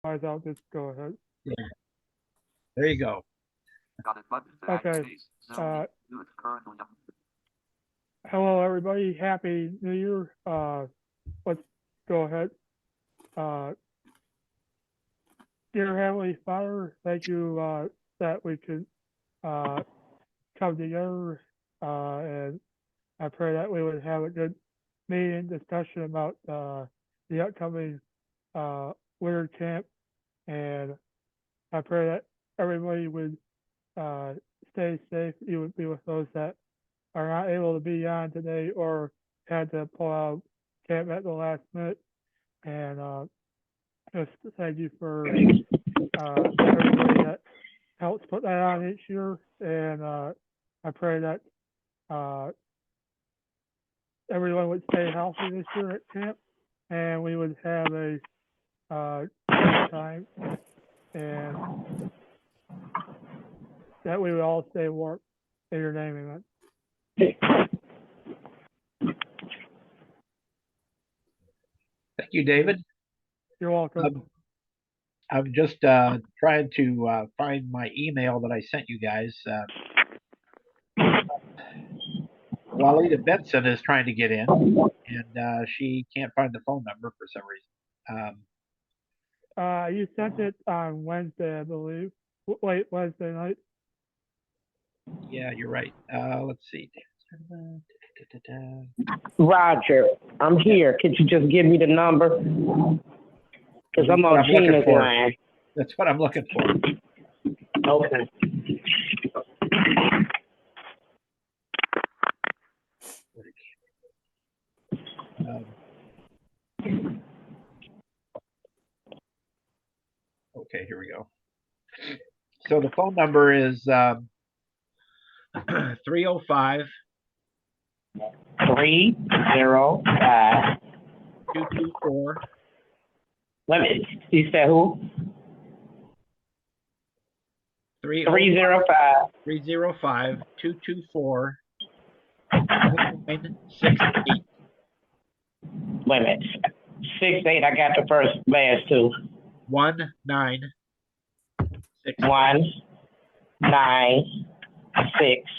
Otherwise, I'll just go ahead. Yeah. There you go. Okay. Hello, everybody. Happy New Year. Let's go ahead. Dear Heavenly Father, thank you that we could come together, and I pray that we would have a good meeting discussion about the upcoming winter camp, and I pray that everybody would uh, stay safe. You would be with those that are not able to be on today or had to pull out camp at the last minute. And just thank you for everybody that helps put that on each year. And I pray that uh, everyone would stay healthy this year at camp, and we would have a good time, and that we would all stay warm. In your name, amen. Thank you, David. You're welcome. I'm just trying to find my email that I sent you guys. Walida Benson is trying to get in, and she can't find the phone number for some reason. You sent it on Wednesday, I believe. Wait, Wednesday night. Yeah, you're right. Let's see. Roger, I'm here. Could you just give me the number? Because I'm on Gina's line. That's what I'm looking for. Okay. Okay, here we go. So the phone number is 305 305 224. Let me, you said who? 305 224 968. Wait a minute. 68, I got the first last two. 1968. 1968.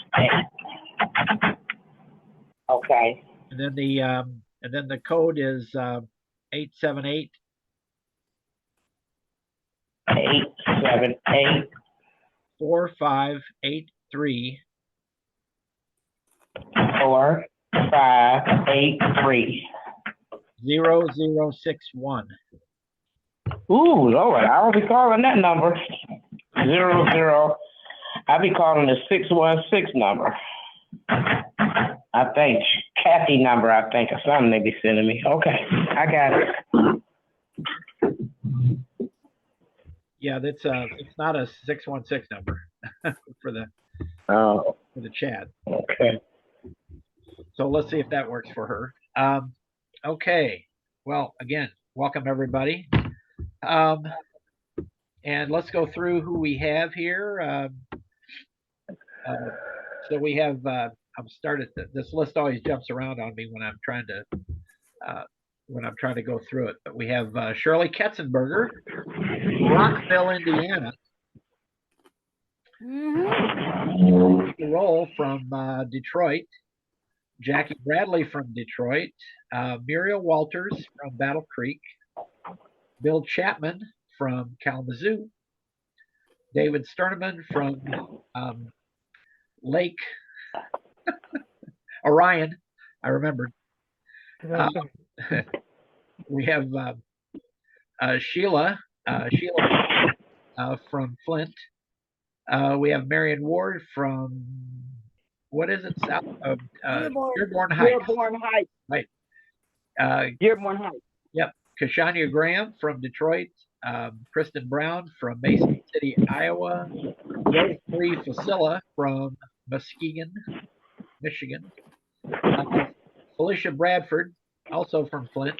Okay. And then the code is 878 878 4583 4583 0061. Ooh, Lord, I'll be calling that number. 00. I'll be calling the 616 number. I think Kathy number, I think, or something they be sending me. Okay, I got it. Yeah, that's it's not a 616 number for the chat. Okay. So let's see if that works for her. Okay. Well, again, welcome everybody. And let's go through who we have here. So we have I'm started. This list always jumps around on me when I'm trying to go through it. But we have Shirley Ketzenberger, Rockville, Indiana. Roll from Detroit. Jackie Bradley from Detroit. Muriel Walters from Battle Creek. Bill Chapman from Kalamazoo. David Sterneman from Lake Orion. I remembered. We have Sheila from Flint. We have Marion Ward from, what is it, south of Dearborn Heights. Dearborn Heights. Right. Dearborn Heights. Yep. Kashania Graham from Detroit. Kristen Brown from Mason City, Iowa. Rose Marie Facilla from Muskegon, Michigan. Felicia Bradford, also from Flint.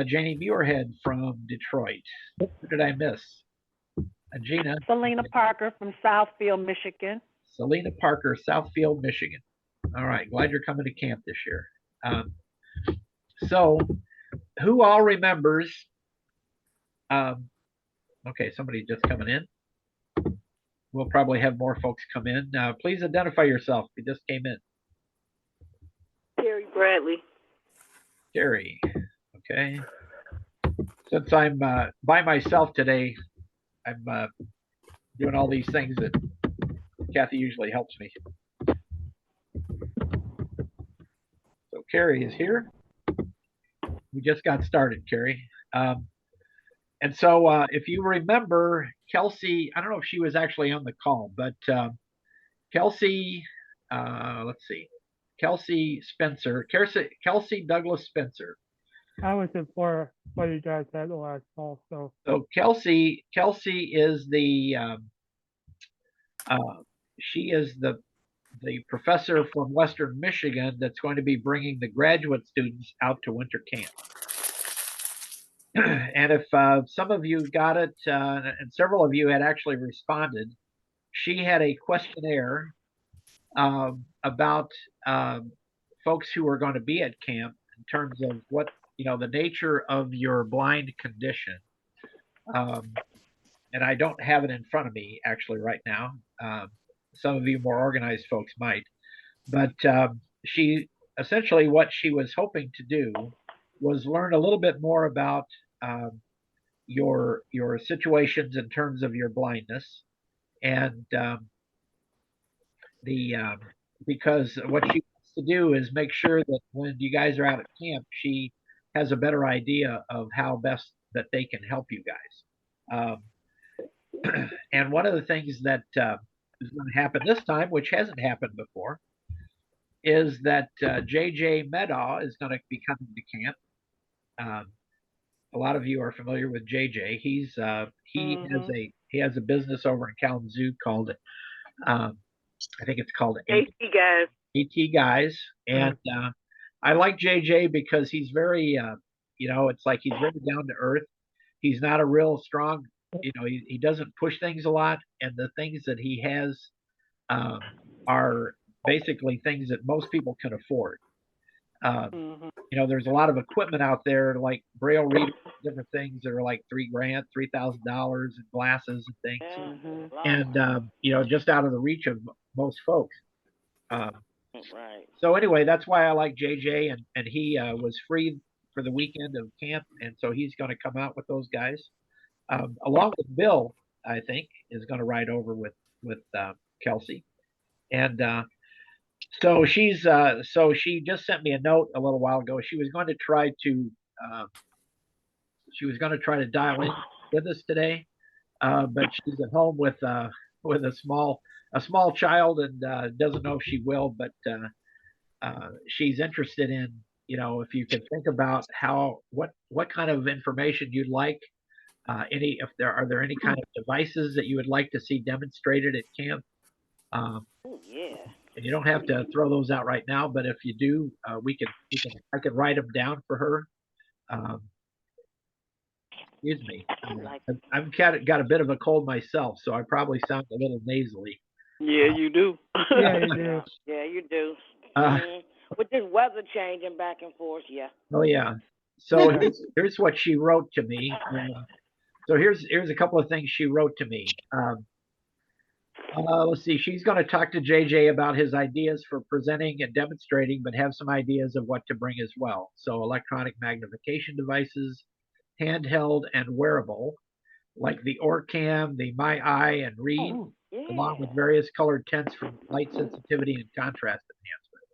Janie Muirhead from Detroit. Who did I miss? Gina. Selena Parker from Southfield, Michigan. Selena Parker, Southfield, Michigan. All right, glad you're coming to camp this year. So, who all remembers Okay, somebody just coming in. We'll probably have more folks come in. Please identify yourself. You just came in. Terry Bradley. Gary. Okay. Since I'm by myself today, I'm doing all these things that Kathy usually helps me. So Carrie is here. We just got started, Carrie. And so if you remember, Kelsey, I don't know if she was actually on the call, but Kelsey, let's see, Kelsey Spencer, Kelsey Douglas Spencer. I was in Florida when you guys had the last call, so. So Kelsey is the she is the professor from Western Michigan that's going to be bringing the graduate students out to winter camp. And if some of you got it, and several of you had actually responded, she had a questionnaire about folks who are going to be at camp in terms of what, the nature of your blind condition. And I don't have it in front of me actually right now. Some of you more organized folks might, but she essentially, what she was hoping to do was learn a little bit more about your situations in terms of your blindness, and because what she wants to do is make sure that when you guys are out at camp, she has a better idea of how best that they can help you guys. And one of the things that is going to happen this time, which hasn't happened before, is that JJ Medaw is going to be coming to camp. A lot of you are familiar with JJ. He has a business over in Kalamazoo called I think it's called AT Guys. AT Guys, and I like JJ because he's very it's like he's very down to earth. He's not a real strong, he doesn't push things a lot, and the things that he has are basically things that most people can afford. There's a lot of equipment out there like Braille readers, different things that are like $3,000, $3,000, and glasses and things, and just out of the reach of most folks. Right. So anyway, that's why I like JJ, and he was free for the weekend of camp, and so he's going to come out with those guys, along with Bill. I think is going to ride over with Kelsey, and so she just sent me a note a little while ago. She was going to try to dial in with us today, but she's at home with a small child and doesn't know if she will. But she's interested in, if you could think about what kind of information you'd like. Are there any kind of devices that you would like to see demonstrated at camp? Yeah. And you don't have to throw those out right now, but if you do, I could write them down for her. Excuse me. I've got a bit of a cold myself, so I probably sound a little nasally. Yeah, you do. Yeah, you do. Yeah, you do. With this weather changing back and forth, yeah. Oh yeah. So here's what she wrote to me. So here's a couple of things she wrote to me. Let's see. She's going to talk to JJ about his ideas for presenting and demonstrating, but have some ideas of what to bring as well. So electronic magnification devices, handheld and wearable, like the Orcam, the MyEye, and Read, along with various colored tints for light sensitivity and contrast enhancement.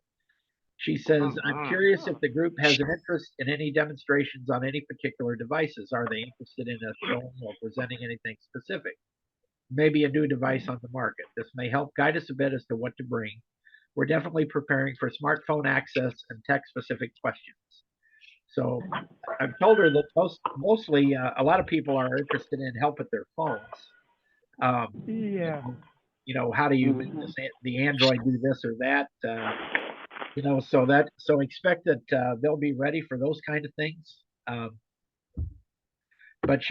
She says, I'm curious if the group has an interest in any demonstrations on any particular devices. Are they interested in us showing or presenting anything specific? Maybe a new device on the market. This may help guide us a bit as to what to bring. We're definitely preparing for smartphone access and tech-specific questions. So I've told her that mostly a lot of people are interested in help with their phones. Yeah. How do you the Android do this or that? So expect that they'll be ready for those kind of things. But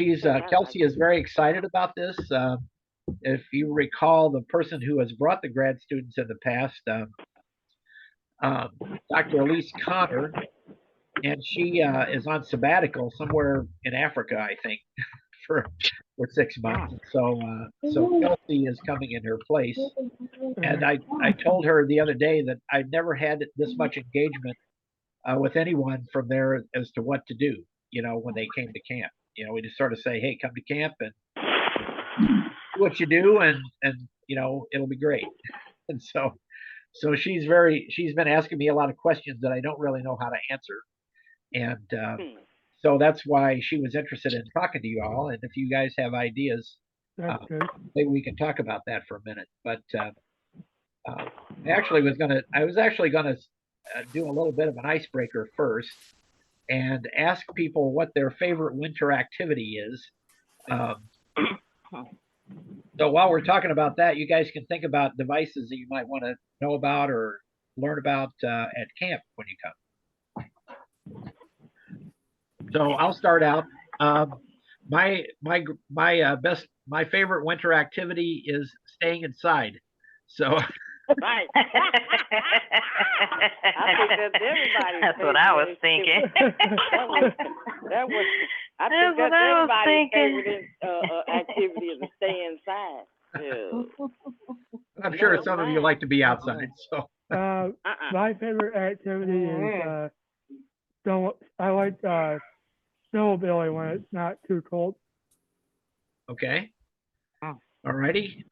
Kelsey is very excited about this. If you recall, the person who has brought the grad students in the past, Dr. Elise Connor, and she is on sabbatical somewhere in Africa, I think, for 6 months. So Kelsey is coming in her place. And I told her the other day that I'd never had this much engagement with anyone from there as to what to do, when they came to camp. We just sort of say, hey, come to camp and do what you do, and it'll be great. And so she's been asking me a lot of questions that I don't really know how to answer. And so that's why she was interested in talking to you all. And if you guys have ideas, maybe we can talk about that for a minute. But I was actually gonna do a little bit of an icebreaker first and ask people what their favorite winter activity is. So while we're talking about that, you guys can think about devices that you might want to know about or learn about at camp when you come. So I'll start out. My favorite winter activity is staying inside. So Right. I think that's everybody's. That's what I was thinking. That was. I think that's everybody's favorite activity is to stay inside. Yeah. I'm sure some of you like to be outside. So my favorite activity is I like snowmobiling when it's not too cold. Okay. All righty.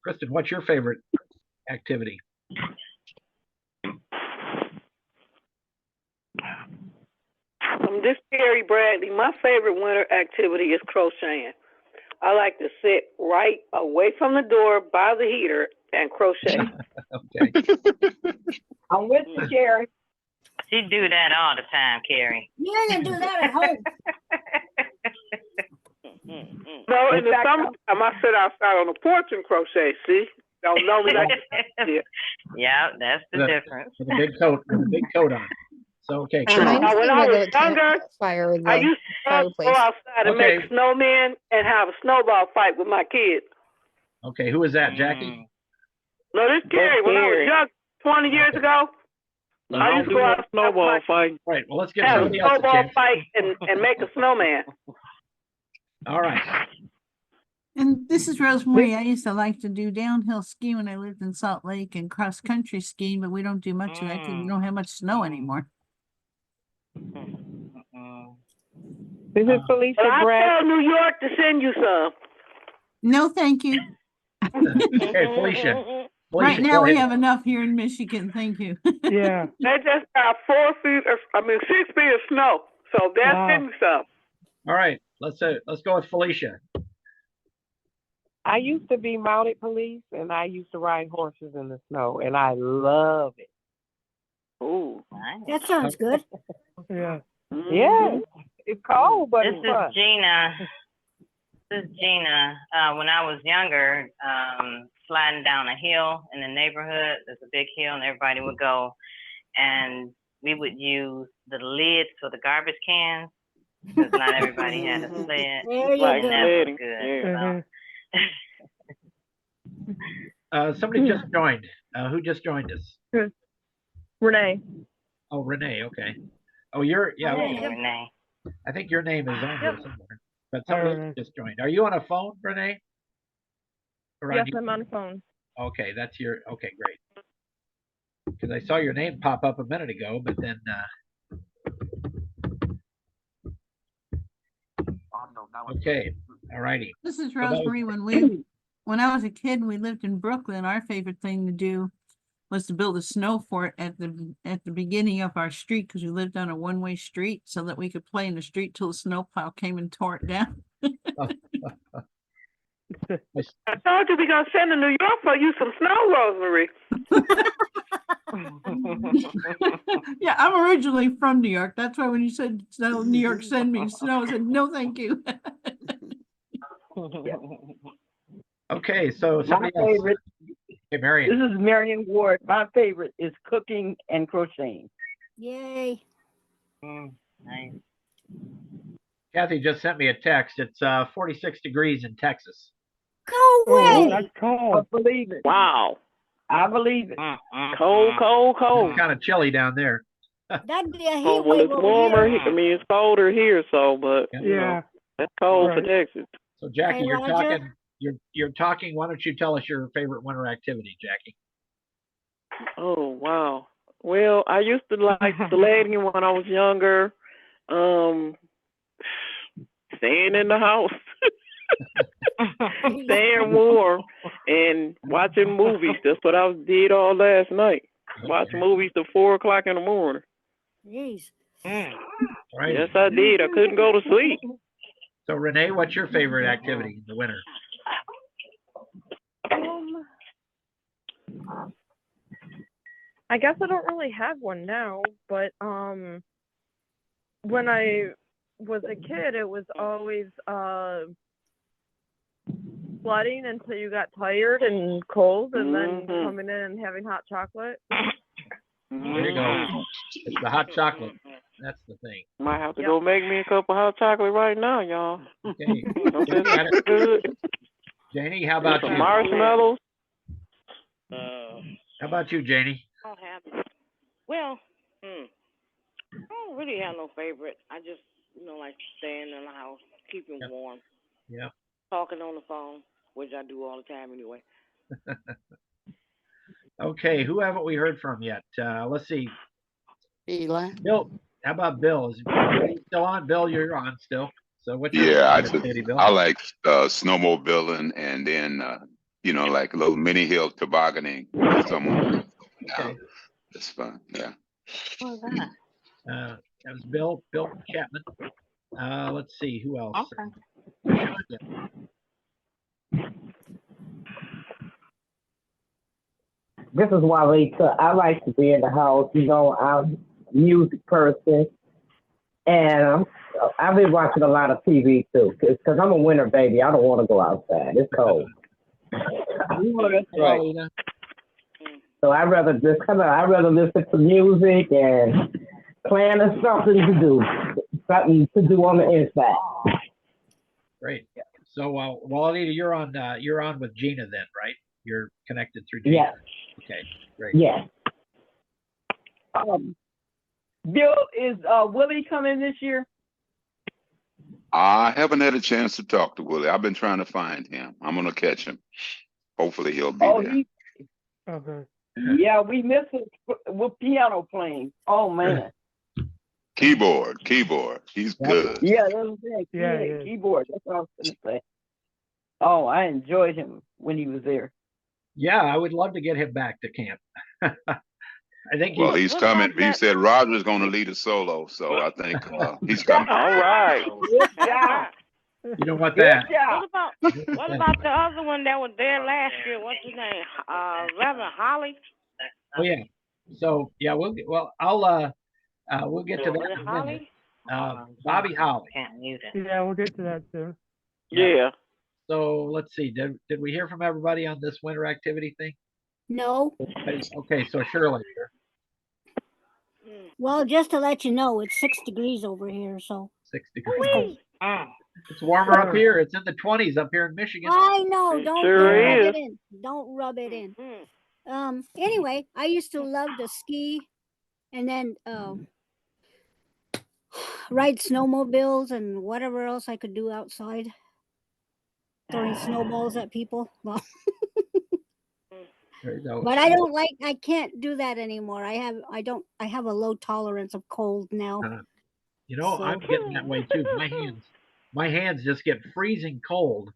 Kristen, what's your favorite activity? This is Terry Bradley. My favorite winter activity is crocheting. I like to sit right away from the door by the heater and crochet. Okay. I'm with you, Jerry. She do that all the time, Carrie. You ain't gonna do that at home. No, in the summertime, I sit outside on the porch and crochet. See, don't know me like that. Yeah, that's the difference. With a big coat on. So okay. When I was younger, I used to go outside and make snowmen and have a snowball fight with my kids. Okay, who is that, Jackie? No, this is Carrie. When I was young, 20 years ago, I used to go out and snowball fight. Right. Well, let's give have a somebody else a snowball chance. fight and make a snowman. All right. And this is Rosemary. I used to like to do downhill ski when I lived in Salt Lake and cross country skiing, but we don't do much of that because we don't have much snow anymore. This is Felicia I Brad. tell New York to send you some. No, thank you. Okay, Felicia. Right now go we ahead. have enough here in Michigan. Thank you. Yeah. They just got 6 feet of snow. So they'll send you some. All right. Let's go with Felicia. I used to be mounted police, and I used to ride horses in the snow, and I love it. Ooh. That sounds good. Yeah. Yeah, it's cold, but This it's is fun. Gina. When I was younger, sliding down a hill in the neighborhood, there's a big hill, and everybody would go, and we would use the lids for the garbage cans because not everybody had a sled. There you Like go. And that was Yeah. good. Mhm. Somebody just joined. Who just joined us? Renee. Oh, Renee. Okay. Oh, you're So, okay. Renee. I think your name is on here somewhere. But somebody else just joined. Are you on a phone, Renee? Or Yes, on I'm on the phone. Okay, that's your. Okay, great. Because I saw your name pop up a minute ago, but then. Okay. All righty. This is that was- Rosemary. When I was a kid, and we lived in Brooklyn. Our favorite thing to do was to build a snow fort at the beginning of our street because we lived on a one-way street, so that we could play in the street till the snowplow came and tore it down. I told you we gonna send to New York for you some snow, Rosemary. Yeah, I'm originally from New York. That's why when you said New York send me snow, I said no, thank you. Okay, so My somebody else. favorite. Hey, Marion. This is Marion Ward. My favorite is cooking and crocheting. Yay. Nice. Kathy just sent me a text. It's 46 degrees in Texas. Go Oh, away. that's I cold. believe it. Wow. I believe it. Cold, cold, cold. It's kind of chilly down there. That'd be a heat Oh, well, wave it's over warmer. here. I mean, it's colder here, so, but, you know. Yeah. That's cold for Right. Texas. So Jackie, Hey, you're Roger. talking. You're talking. Why don't you tell us your favorite winter activity, Jackie? Oh, wow. Well, I used to like sledding when I was younger. Staying in the house, staying warm, and watching movies. That's what I did all last night. Watch movies till 4 o'clock in the morning. Jeez. Right. Yes, I did. I couldn't go to sleep. So Renee, what's your favorite activity in the winter? I guess I don't really have one now, but when I was a kid, it was always sledding until you got tired and cold, and then coming in and having hot chocolate. There you go. It's the hot chocolate. That's the thing. Might have to go make me a cup of hot chocolate right now, y'all. Okay. That's good. Janie, how about Some you? marshmallows. How about you, Janie? I don't have. Well, I don't really have no favorite. I just, like staying in the house, keeping warm, Yeah. talking on the phone, which I do all the time anyway. Okay. Who haven't we heard from yet? Let's see. Eli. Bill. How about Bill? Is he still on? Bill, you're on still. So what's your Yeah, favorite activity, Bill? I like snowmobiling and then like a little mini hill tobogganing with someone. Okay. It's fun. Yeah. What was that? That was Bill Chapman. Let's see who else. Okay. This is Walita. I like to be in the house. I'm a music person. And I've been watching a lot of TV too. Because I'm a winter baby. I don't want to go outside. It's cold. That's right. So I'd rather listen to music and plan something to do. Something to do on the inside. Great. So Walita, you're on with Gina then, right? You're connected through Gina. Yes. Okay, great. Yes. Bill, is Willie coming this year? I haven't had a chance to talk to Willie. I've been trying to find him. I'm gonna catch him. Hopefully he'll be there. Okay. Yeah, we missed him with piano playing. Oh man. Keyboard. He's good. Yeah, that was it. Yeah. Keyboard. That's what I was gonna say. Oh, I enjoyed him when he was there. Yeah, I would love to get him back to camp. I think Well, he's coming. He said Roger's going to lead a solo, so I think he's coming. All right. Good job. You know what Good that? job. What about the other one that was there last year? What's his name? Reverend Holly. Oh yeah. So yeah, we'll get to that in a minute. Bobby Holly. Can't mute it. Yeah, we'll get to that soon. Yeah. So let's see. Did we hear from everybody on this winter activity thing? No. Okay, so Shirley. Well, just to let you know, it's 6 degrees over here, so. 6 degrees. It's warmer up here. It's in the 20s up here in Michigan. I know. Don't sure rub is. it in. Don't rub it in. Anyway, I used to love to ski and then ride snowmobiles and whatever else I could do outside. Throwing snowballs at people. Well, There you go. but I can't do that anymore. I have a low tolerance of cold now. I'm getting that way too. My hands just get freezing cold.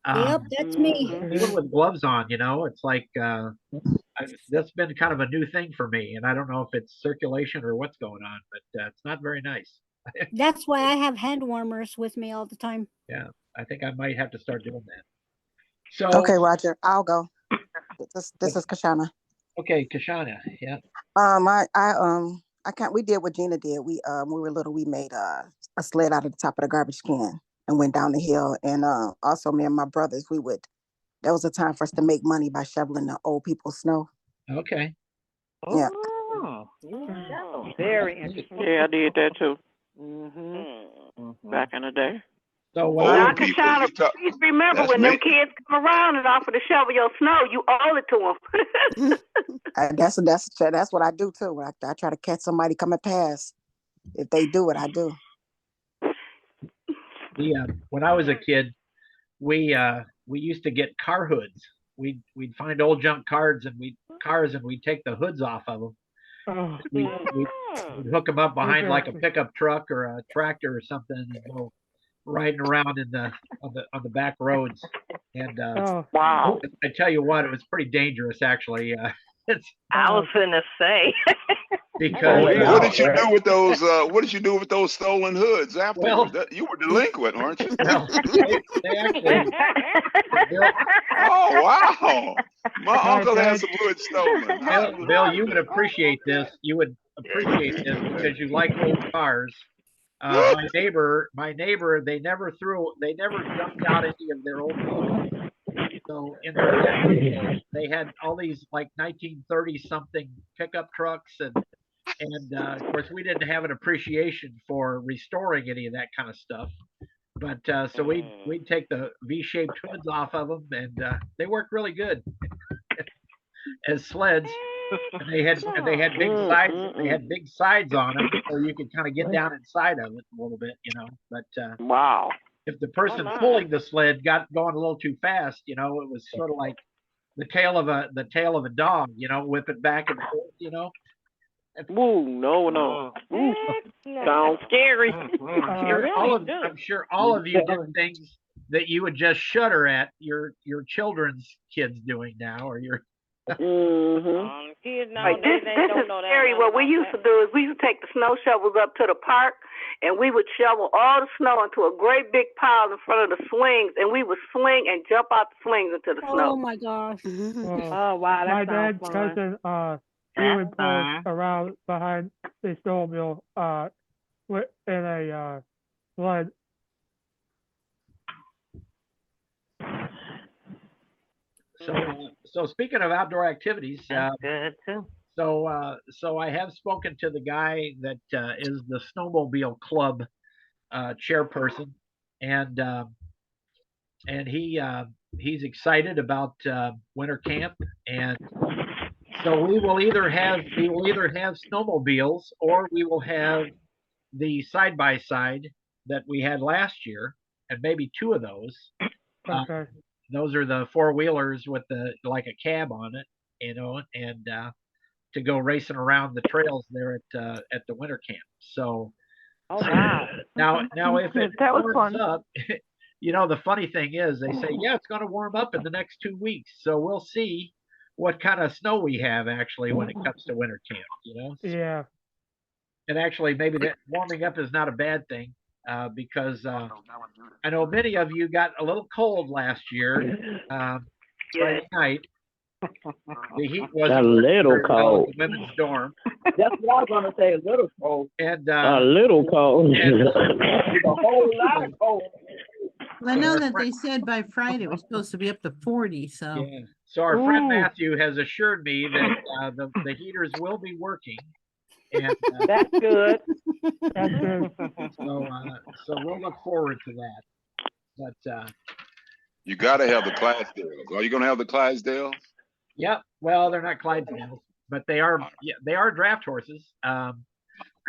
Yep, that's me. Even with gloves on, it's like that's been kind of a new thing for me, and I don't know if it's circulation or what's going on, but it's not very nice. That's why I have hand warmers with me all the time. Yeah, I think I might have to start doing that. So Okay, Roger, I'll go. This is Kashana. Okay, Kashana, yeah. I can't. We did what Gina did. We when we were little, we made a sled out of the top of the garbage can and went down the hill. And also, me and my brothers, that was a time for us to make money by shoveling the old people's snow. Okay. Yeah. Very interesting. Yeah, I did that too. Mm-hmm. Back in the day. So Now, Kashana, please remember when them kids come around and offer to shovel your snow, you owe it to them. That's what I do too. I try to catch somebody coming past. If they do it, I do. When I was a kid, we used to get car hoods. We'd find old junk cars and we'd take the hoods off of them. Oh, We'd hook them up behind like a pickup truck or a tractor or something and go riding around on the back roads. And oh, Wow. I tell you what, it was pretty dangerous actually. It's I was finna say. because What did you do with those? What did you do with those stolen hoods afterwards? Well- You were delinquent, weren't you? well, they actually Bill, Oh wow! My uncle had some hoods stolen. Bill, you would appreciate this. You would appreciate this because you like old cars. My neighbor, they never jumped out any of their old vehicles. So in their vehicles, they had all these like 1930 something pickup trucks and of course we didn't have an appreciation for restoring any of that kind of stuff. But so we'd take the V-shaped hoods off of them and they worked really good as sleds. And they had big sides. They had big sides on them, so you could kind of get down inside of it a little bit, you know. But Wow. if the person pulling the sled got going a little too fast, you know, it was sort of like the tail of a dog, you know, whip it back and forth, you know. Woo, no. Ooh, sounds scary. I'm sure all of you did things that you would just shudder at your children's kids doing now, or your Mm-hmm. Kids Like, nowadays, this they is don't know that. scary. What we used to do is we used to take the snow shovels up to the park, and we would shovel all the snow into a great big pile in front of the swings, and we would swing and jump out the swings into the Oh snow. my gosh. Oh wow, my that sounds dad's fun. cousin, he That's would pull fun. around behind the snowmobile, in a, sled. So speaking of outdoor activities, That's good too. so I have spoken to the guy that is the snowmobile club chairperson, and he's excited about winter camp, and so we will either have snowmobiles or we will have the side by side that we had last year, and maybe two of those. Okay. Those are the four wheelers with like a cab on it, you know, and to go racing around the trails there at the winter camp. So Oh wow. now if it That was warms fun. up, you know, the funny thing is they say, yeah, it's going to warm up in the next 2 weeks. So we'll see what kind of snow we have actually when it comes to winter camp, you know. Yeah. And actually maybe that warming up is not a bad thing. Because I know many of you got a little cold last year, Friday night. The heat was A little cold. the women's dorm, That's what I was gonna say, a little cold. and A little cold. and- A whole lot of cold. I know that they said by Friday it was supposed to be up to 40, so. yeah. So our friend Ooh. Matthew has assured me that the heaters will be working, and That's good. That's good. so we'll look forward to that. But You gotta have the Clydesdales. Are you gonna have the Clydesdales? yeah, well, they're not Clydesdales, but they are draft horses. I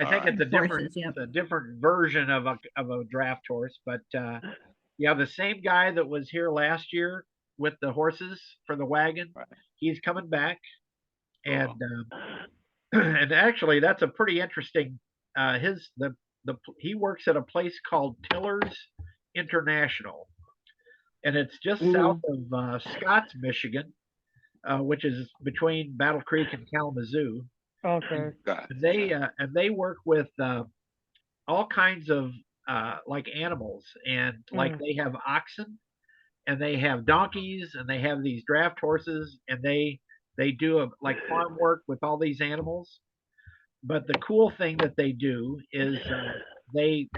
think it's a different Horses, yep. it's a different version of a draft horse, but yeah, the same guy that was here last year with the horses for the wagon, he's coming back, and and actually that's a pretty interesting. He works at a place called Tillers International, and it's just south of Scotts, Michigan, which is between Battle Creek and Kalamazoo. Okay. God. And they work with all kinds of like animals, and like they have oxen, and they have donkeys, and they have these draft horses, and they do like farm work with all these animals. But the cool thing that they do is they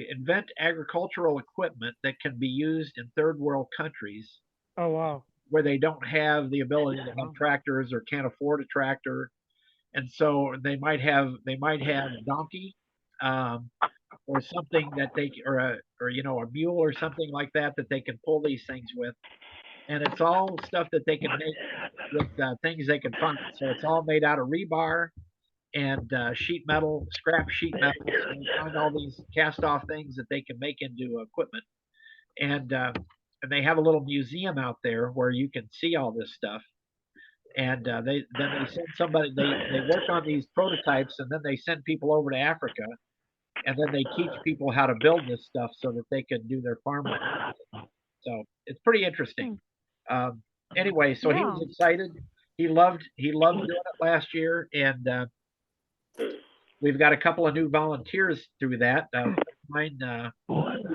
invent agricultural equipment that can be used in third world countries Oh, wow. where they don't have the ability to have tractors or can't afford a tractor, and so they might have a donkey, or something that or you know, a mule or something like that they can pull these things with, and it's all stuff that they can make with things they can find. So it's all made out of rebar, and sheet metal, scrap sheet metal. So they find all these cast off things that they can make into equipment, and they have a little museum out there where you can see all this stuff. And they send somebody. They work on these prototypes, and then they send people over to Africa, and then they teach people how to build this stuff so that they can do their farmland. So it's pretty interesting. Anyway, so he was excited. He loved doing it last year, and we've got a couple of new volunteers through that. Mine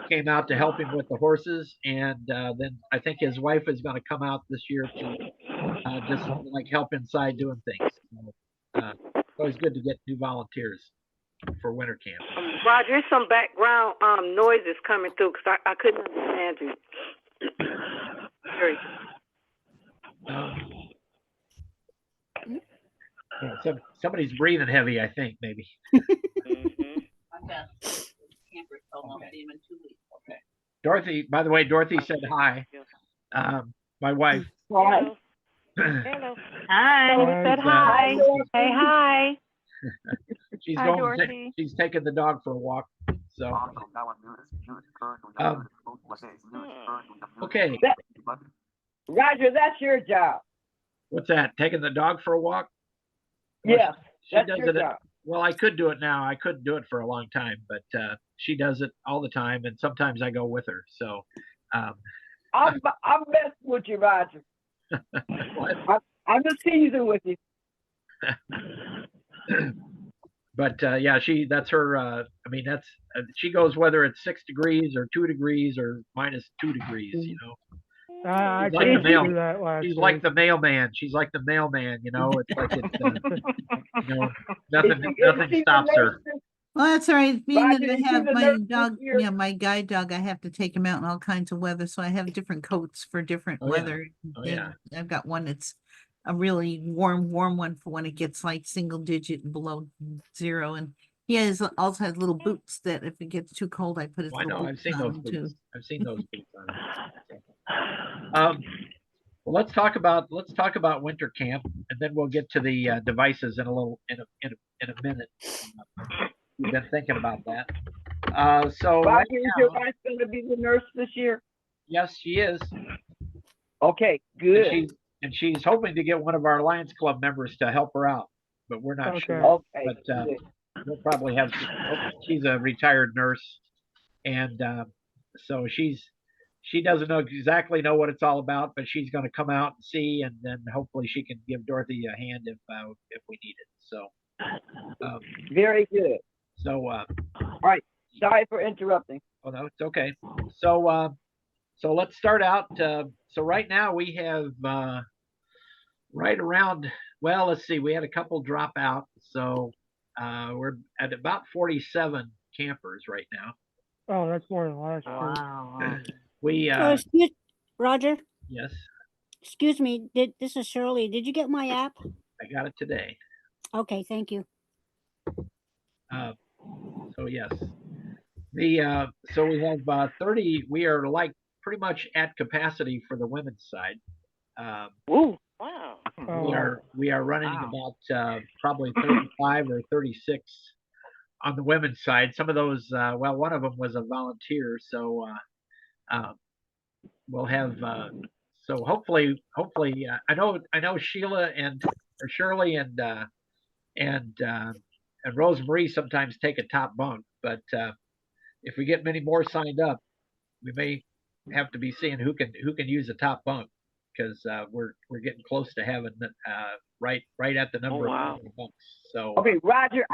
came out to help him with the horses, and then I think his wife is going to come out this year to just like help inside doing things. So, it's always good to get new volunteers for winter camp. Roger, there's some background noises coming through because I couldn't understand you. Yeah, somebody's breathing heavy, I think, maybe. Okay. Dorothy, by the way, Dorothy said hi. My wife. Hello. Hi. Said hi. Say hi. She's Hi, going. Dorothy. She's taking the dog for a walk. So. Okay. Roger, that's your job. What's that? Taking the dog for a walk? Yes, She that's does your it. job. Well, I could do it now. I couldn't do it for a long time, but she does it all the time, and sometimes I go with her. So. I'm messing with you, Roger. I'm just teasing with you. But yeah, that's her. I mean, that's she goes whether it's 6 degrees or 2 degrees or -2 degrees. You know. I She's like the couldn't do that last She's week. like the mailman. She's like the mailman. You know, it's like it's you know, nothing stops her. Well, that's all right. Being Roger, that I you see have the my nurse this dog, year? yeah, my guide dog, I have to take him out in all kinds of weather. So I have different coats for different Oh, yeah. weather. Oh, And yeah. I've got one that's a really warm one for when it gets like single digit below 0. And he also has little boots that if it gets too cold, I put his Oh, I little know. I've boots seen on those him boots. too. I've seen those boots on. Well, let's talk about winter camp, and then we'll get to the devices in a minute. We've been thinking about that. So Roger, right is now, your wife going to be the nurse this year? yes, she is. Okay, good. And she's hoping to get one of our Lions Club members to help her out, but we're not sure. Okay, But good. we'll probably have. She's a retired nurse, and so she doesn't exactly know what it's all about, but she's going to come out and see, and then hopefully she can give Dorothy a hand if we need it. So. Very good. So. All right. Sorry for interrupting. Oh no, it's okay. So so let's start out. So right now we have right around. Well, let's see. We had a couple drop out, so we're at about 47 campers right now. Oh, that's more than last year. Wow. We Roger, yes, excuse me. This is Shirley. Did you get my app? I got it today. Okay, thank you. So yes, so we have 30. We are like pretty much at capacity for the women's side. Woo. Wow. We are running about probably 35 or 36 on the women's side. Some of those, well, one of them was a volunteer, so we'll have. So hopefully, I know Sheila or Shirley and Rosemarie sometimes take a top bunk, but if we get many more signed up, we may have to be seeing who can use a top bunk, because we're getting close to having right at the number of bunks. So Okay, Roger,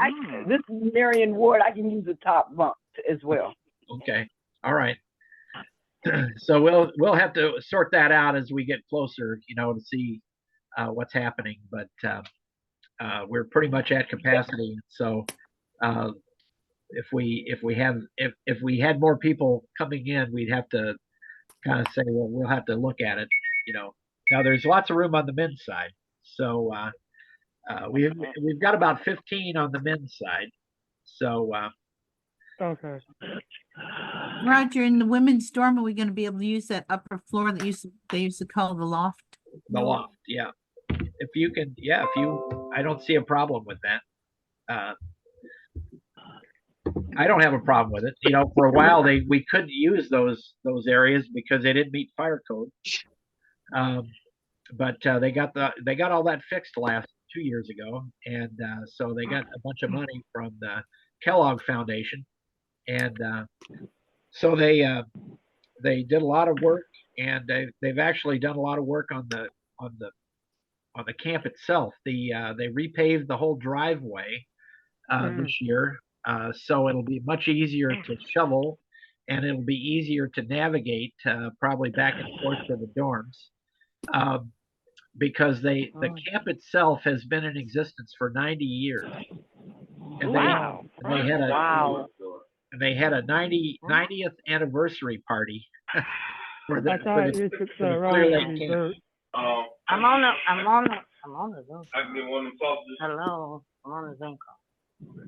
this is Marion Ward. I can use the top bunk as well. okay, all right. So we'll have to sort that out as we get closer, to see what's happening. But we're pretty much at capacity. So if we had more people coming in, we'd have to kind of say, well, we'll have to look at it. Now there's lots of room on the men's side, so we've got about 15 on the men's side. So Okay. Roger, in the women's dorm, are we going to be able to use that upper floor that they used to call the loft? the loft, yeah. If you can, I don't see a problem with that. I don't have a problem with it. You know, for a while we couldn't use those areas because they didn't meet fire code. But they got all that fixed last 2 years ago, and so they got a bunch of money from the Kellogg Foundation, and so they did a lot of work, and they've actually done a lot of work on the camp itself. They repaved the whole driveway this year, so it'll be much easier to shovel, and it'll be easier to navigate probably back and forth to the dorms. Because the camp itself has been in existence for 90 years. And they had a 90th anniversary party for the camp. I'm on the Zoom. I can get one of them sausages. Hello, I'm on the Zoom call.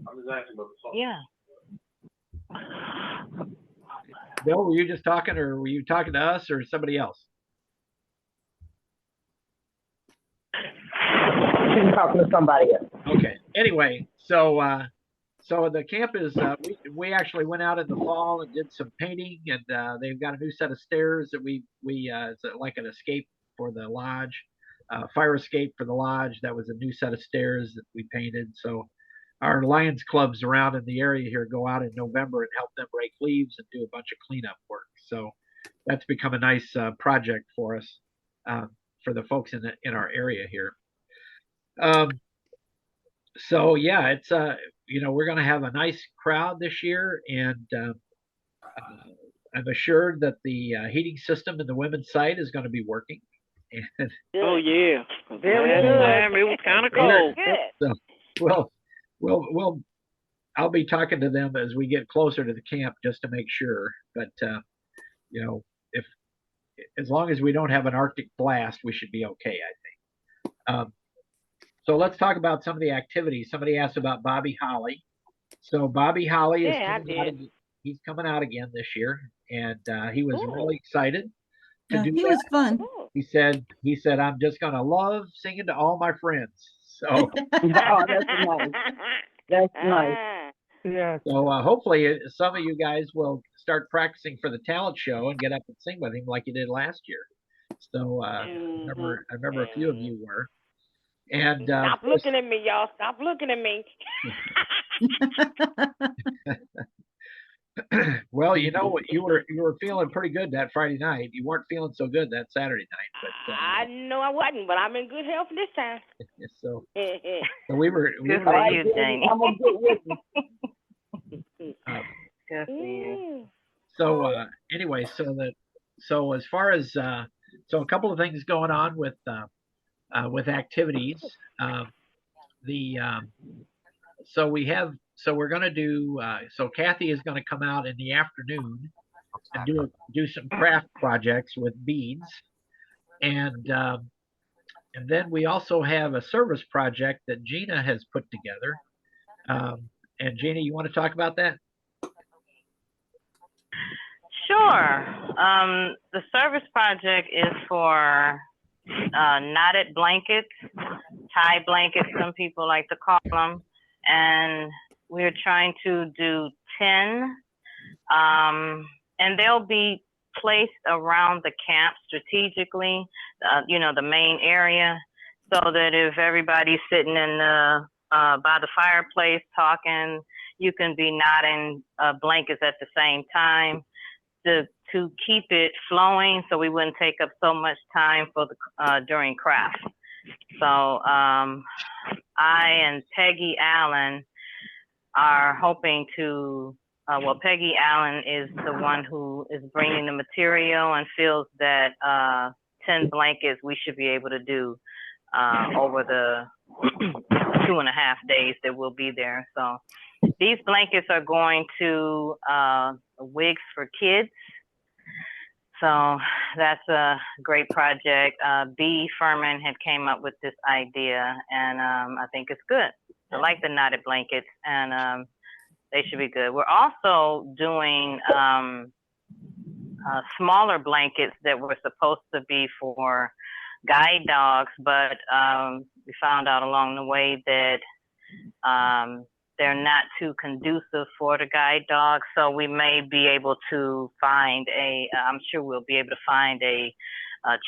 I'm just asking about the sausage. Yeah. Bill, were you just talking, or were you talking to us or somebody else? Talking to somebody else. Okay. Anyway, so the camp is we actually went out in the fall and did some painting, and they've got a new set of stairs that we it's like an escape for the lodge, fire escape for the lodge. That was a new set of stairs that we painted. So our Lions clubs around in the area here go out in November and help them rake leaves and do a bunch of cleanup work. So that's become a nice project for us, for the folks in our area here. So yeah, it's you know, we're going to have a nice crowd this year, and I'm assured that the heating system in the women's site is going to be working. And oh yeah, very good. It was kind of cold. So I'll be talking to them as we get closer to the camp just to make sure. But you know, as long as we don't have an Arctic blast, we should be okay, I think. So let's talk about some of the activities. Somebody asked about Bobby Holly. So Bobby Holly is he's coming out again this year, and he was really excited to do that. He was fun. He said, I'm just gonna love singing to all my friends. So oh, that's nice. That's nice. Yeah. So hopefully some of you guys will start practicing for the talent show and get up and sing with him like you did last year. So I remember a few of you were. And stop looking at me, y'all. Stop looking at me. Well, you know what, you were feeling pretty good that Friday night. You weren't feeling so good that Saturday night. But I know I wasn't, but I'm in good health this time. So we were. Good for you, Janie. I'm gonna get with you. Good for you. So anyway, so as far as so a couple of things going on with activities. So we're going to do. So Kathy is going to come out in the afternoon and do some craft projects with beads, and then we also have a service project that Gina has put together. And Gina, you want to talk about that? Sure. The service project is for knotted blankets, tie blankets, some people like to call them, and we're trying to do 10, and they'll be placed around the camp strategically, you know, the main area, so that if everybody's sitting in the by the fireplace talking, you can be knotting blankets at the same time to keep it flowing, so we wouldn't take up so much time for the during craft. So I and Peggy Allen are hoping to. Well, Peggy Allen is the one who is bringing the material and feels that 10 blankets we should be able to do over the 2.5 days that we'll be there. So these blankets are going to Wigs for Kids. So that's a great project. B. Furman had came up with this idea, and I think it's good. I like the knotted blankets, and they should be good. We're also doing smaller blankets that were supposed to be for guide dogs, but we found out along the way that they're not too conducive for the guide dog. So we may be able to find I'm sure we'll be able to find a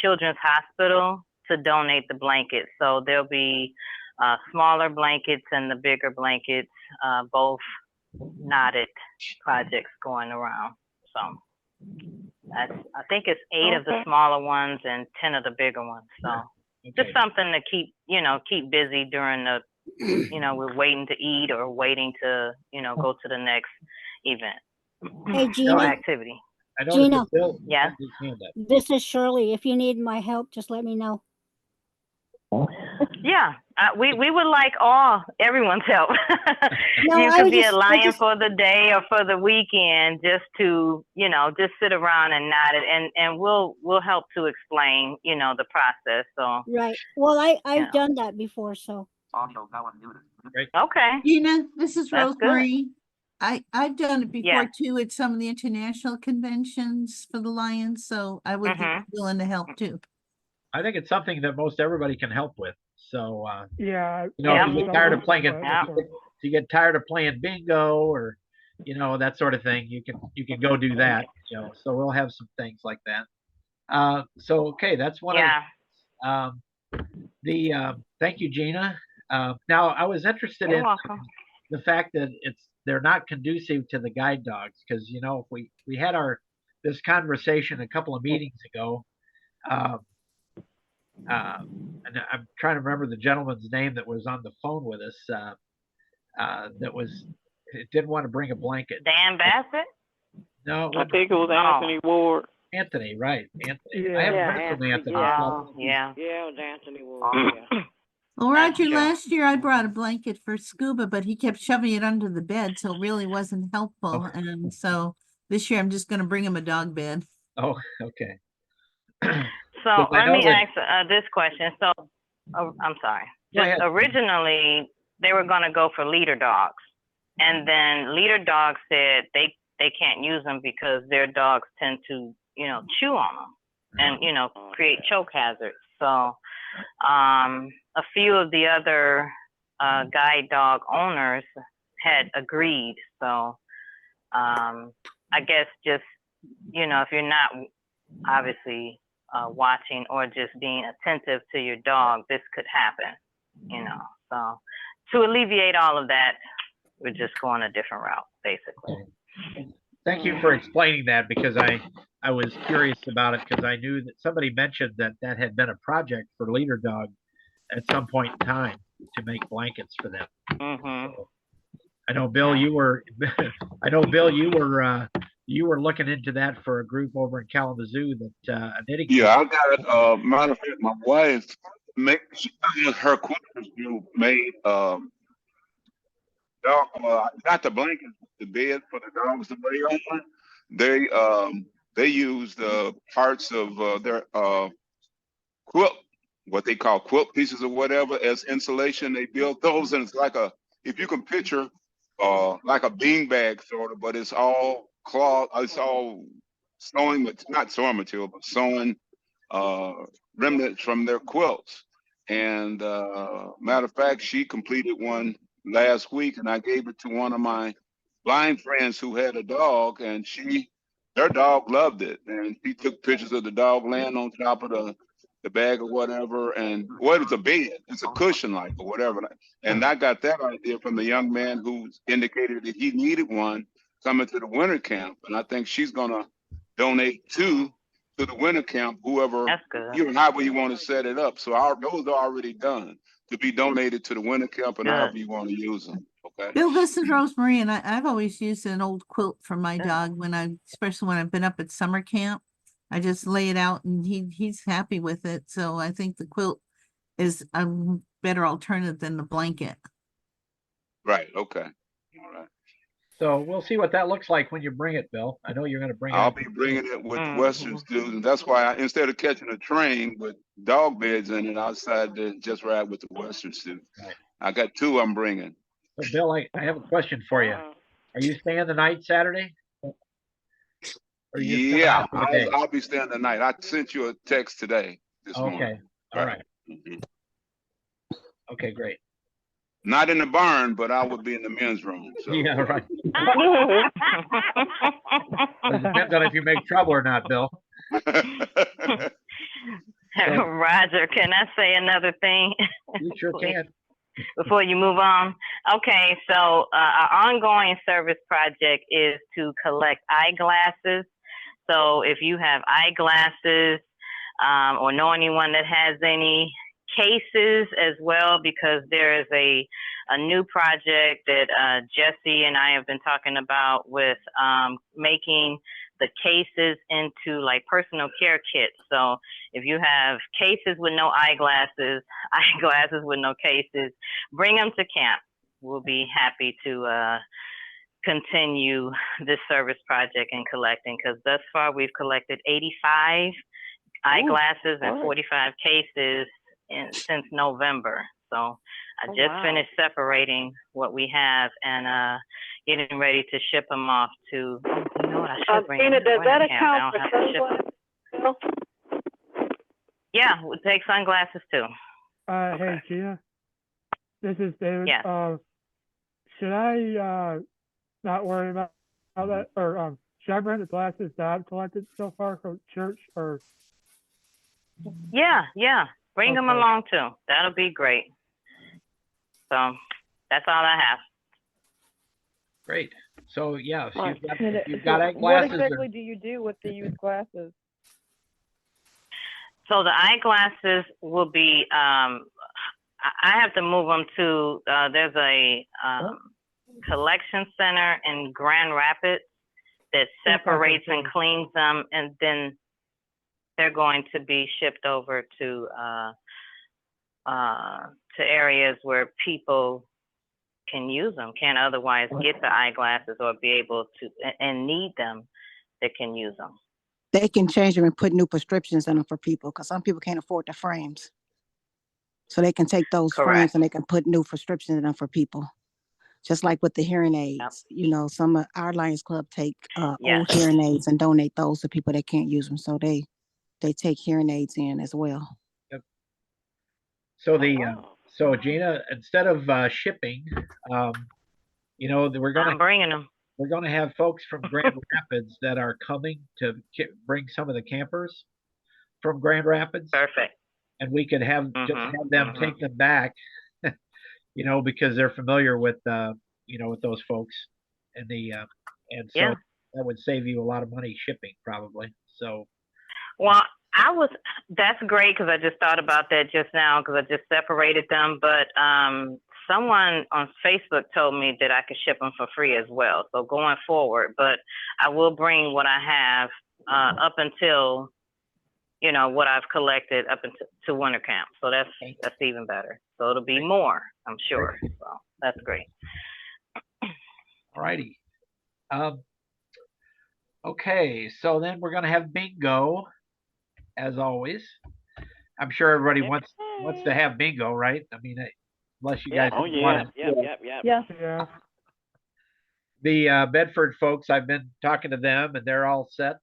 children's hospital to donate the blankets. So there'll be smaller blankets and the bigger blankets, both knotted projects going around. So I think it's 8 of the smaller ones and 10 of the bigger ones. So just something to keep busy during the, we're waiting to eat or waiting to, go to the next event. Hey, Gina. Activity. I know Gina. Bill. Yes. This is Shirley. If you need my help, just let me know. Yeah, we would like everyone's help. No, You I could was be just- a I lion just- for the day or for the weekend, just to just sit around and nod it, and we'll help to explain the process. So Right. Well, I've done that before, so. Okay. Gina, this is That's good. Rosemary. I've done it before Yeah. too at some of the international conventions for the Lions, so I would be willing to help too. I think it's something that most everybody can help with. So, Yeah. if you get tired of playing it, if you get tired of playing bingo or, that sort of thing, you can go do that. So we'll have some things like that. So okay, that's one of thank you, Gina. Now I was interested You're in welcome. the fact that they're not conducive to the guide dogs because if we had this conversation a couple of meetings ago. And I'm trying to remember the gentleman's name that was on the phone with us. Didn't want to bring a blanket. Dan Bassett? No, I think it was Anthony Ward. Anthony, right? Anthony. Yeah. I haven't heard from Anthony. Yeah. Yeah, it was Anthony Ward. Yeah. Well, Roger, true. last year I brought a blanket for Scuba, but he kept shoving it under the bed, so it really wasn't helpful. And so this year I'm just going to bring him a dog bed. Oh, okay. So Because I let know me that- ask this question. So, I'm sorry. Go Just ahead. originally, they were going to go for leader dogs, and then leader dogs said they can't use them because their dogs tend to chew on them and create choke hazards. So, a few of the other guide dog owners had agreed. So, I guess just if you're not obviously watching or just being attentive to your dog, this could happen, So to alleviate all of that, we're just going a different route, basically. Thank you for explaining that because I was curious about it because I knew that somebody mentioned that had been a project for Leader Dog at some point in time to make blankets for them. Mm-hmm. So, I know Bill, you were looking into that for a group over in Kalamazoo that a knitting. Yeah, I got matter of fact, my wife her quarters group made dog not the blankets, the bed for the dogs to lay on. They used parts of their quilt, what they call quilt pieces or whatever, as insulation. They built those, and it's like if you can picture like a beanbag sort of, but it's all cloth. It's all not sewing material, but sewing remnants from their quilts. And matter of fact, she completed one last week, and I gave it to one of my blind friends who had a dog, and their dog loved it, and she took pictures of the dog laying on top of the bag or whatever, and it was a bed, it's a cushion like or whatever. And I got that idea from the young man who indicated that he needed one coming to the winter camp, and I think she's gonna donate two to the winter camp, whoever, however you want to set it up. So those are already done to be donated to the winter camp and however you want to use them. Okay. Bill, this is Rosemary, and I've always used an old quilt for my dog especially when I've been up at summer camp. I just lay it out and he's happy with it. So I think the quilt is a better alternative than the blanket. Right. Okay. All right. So we'll see what that looks like when you bring it, Bill. I know you're going to bring it. I'll be bringing it with Western students. That's why instead of catching a train with dog beds in it, I decided to just ride with the Western students. Right. I got two I'm bringing. So Bill, I have a question for you. Are you staying the night Saturday? Yeah, I'll be staying the night. I sent you a text today. This morning. Okay. All right. Okay, great. Not in the barn, but I would be in the men's room. So. Yeah, right. It depends on if you make trouble or not, Bill. Roger, can I say another thing? You sure can. Before you move on. Okay, so our ongoing service project is to collect eyeglasses. So if you have eyeglasses or know anyone that has any cases as well, because there is a new project that Jesse and I have been talking about with making the cases into like personal care kits. So if you have cases with no eyeglasses, eyeglasses with no cases, bring them to camp. We'll be happy to continue this service project and collecting, because thus far we've collected 85 eyeglasses and 45 cases since November. So I just finished separating what we have and getting ready to ship them off to, you know what, I should bring Tina, them to does that winter camp. I account don't for have to ship them. sunglasses? Yeah, we'll take sunglasses too. Hey, Gina, this is David. Yes. Should I not worry about that, or should I bring the glasses that I've collected so far from church, or? Yeah, bring them Okay. along too. That'll be great. So that's all I have. Great. So yeah, so Right. you've got What eyeglasses. exactly do you do with the used glasses? So the eyeglasses will be, I have to move them to, there's a collection center in Grand Rapids that separates and cleans them, and then they're going to be shipped over to areas where people can use them, can't otherwise get the eyeglasses or be able to, and need them, that can use them. They can change them and put new prescriptions in them for people, because some people can't afford the frames. So they can take those frames and they can put new prescriptions in them for people. Just like with the hearing aids, you know, some of our Lions Club take old hearing aids and donate those to people that can't use them. So they take hearing aids in as well. Yep. So so Gina, instead of shipping, you know, I'm bringing them. We're going to have folks from Grand Rapids that are coming to bring some of the campers from Grand Rapids. Perfect. And we could have just have them take them back, you know, because they're familiar with, you know, with those folks, and and so that would save you a lot of money shipping probably. So. Well, that's great, because I just thought about that just now, because I just separated them, but someone on Facebook told me that I could ship them for free as well. So going forward, but I will bring what I have up until, you know, what I've collected up to winter camp. So that's even better. So it'll be more, I'm sure. So that's great. All righty. Okay, so then we're going to have bingo, as always. I'm sure everybody wants to have bingo, right? I mean, unless you guys want it. Yeah. The Bedford folks, I've been talking to them, and they're all set.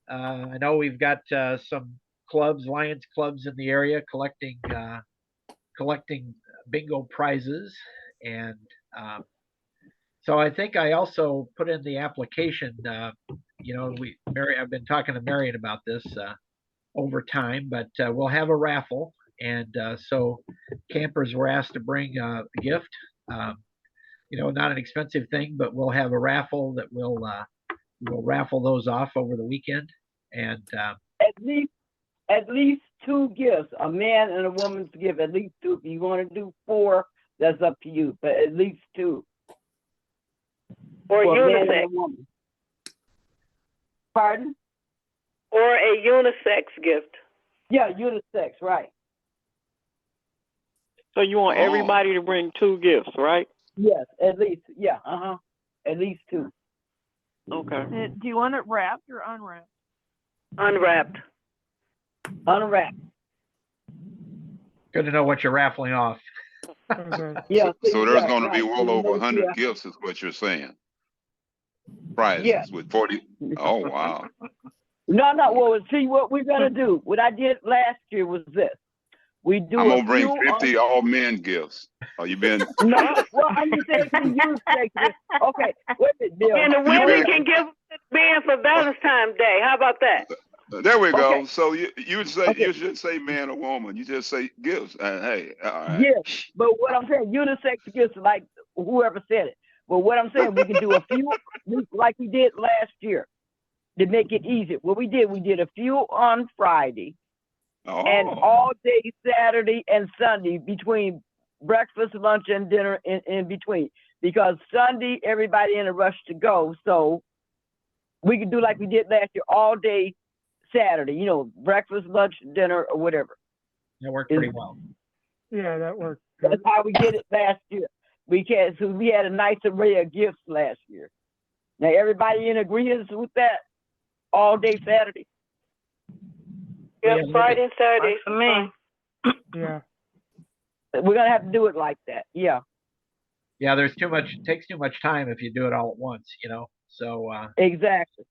I know we've got some clubs, Lions clubs in the area collecting bingo prizes, and so I think I also put in the application. You know, I've been talking to Marion about this over time, but we'll have a raffle, and so campers were asked to bring a gift. You know, not an expensive thing, but we'll have a raffle that we'll raffle those off over the weekend, and at least 2 gifts, a man and a woman's gift, at least 2. If you want to do 4, that's up to you, but at least 2. Or unisex. Pardon? Or a unisex gift. Yeah, unisex, right. So you want everybody to bring 2 gifts, right? Yes, at least, at least 2. Okay. Do you want it wrapped or unwrapped? Unwrapped. Unwrapped. Good to know what you're raffling off. Yeah. So there's going to be well over 100 gifts, is what you're saying. Prizes with 40. Oh, wow. No. Well, see, what we're going to do, what I did last year was this. We do I'm a gonna bring few 50 all men gifts. Are you been? No, well, I'm just saying for unisex. Okay, wait a minute, Bill. And the You women been? can give them to the man for Valentine's Day. How about that? There we go. Okay. So you say Okay. you should say man or woman. You just say gifts. And hey, all right. Yeah, but what I'm saying, unisex gifts, like whoever said it. But what I'm saying, we can do a few, like we did last year, to make it easy. What we did a few on Friday, and all day Saturday and Sunday between breakfast, lunch, and dinner in between. Because Sunday, everybody in a rush to go, so we can do like we did last year, all day Saturday, you know, breakfast, lunch, dinner, or whatever. That worked pretty well. Yeah, that worked. That's how we did it last year. We had a nice array of gifts last year. Now everybody in agreement with that? All day Saturday. Yep, Friday and Saturday. For me. Yeah. We're gonna have to do it like that. Yeah. Yeah, there's too much. It takes too much time if you do it all at once. So. Exactly.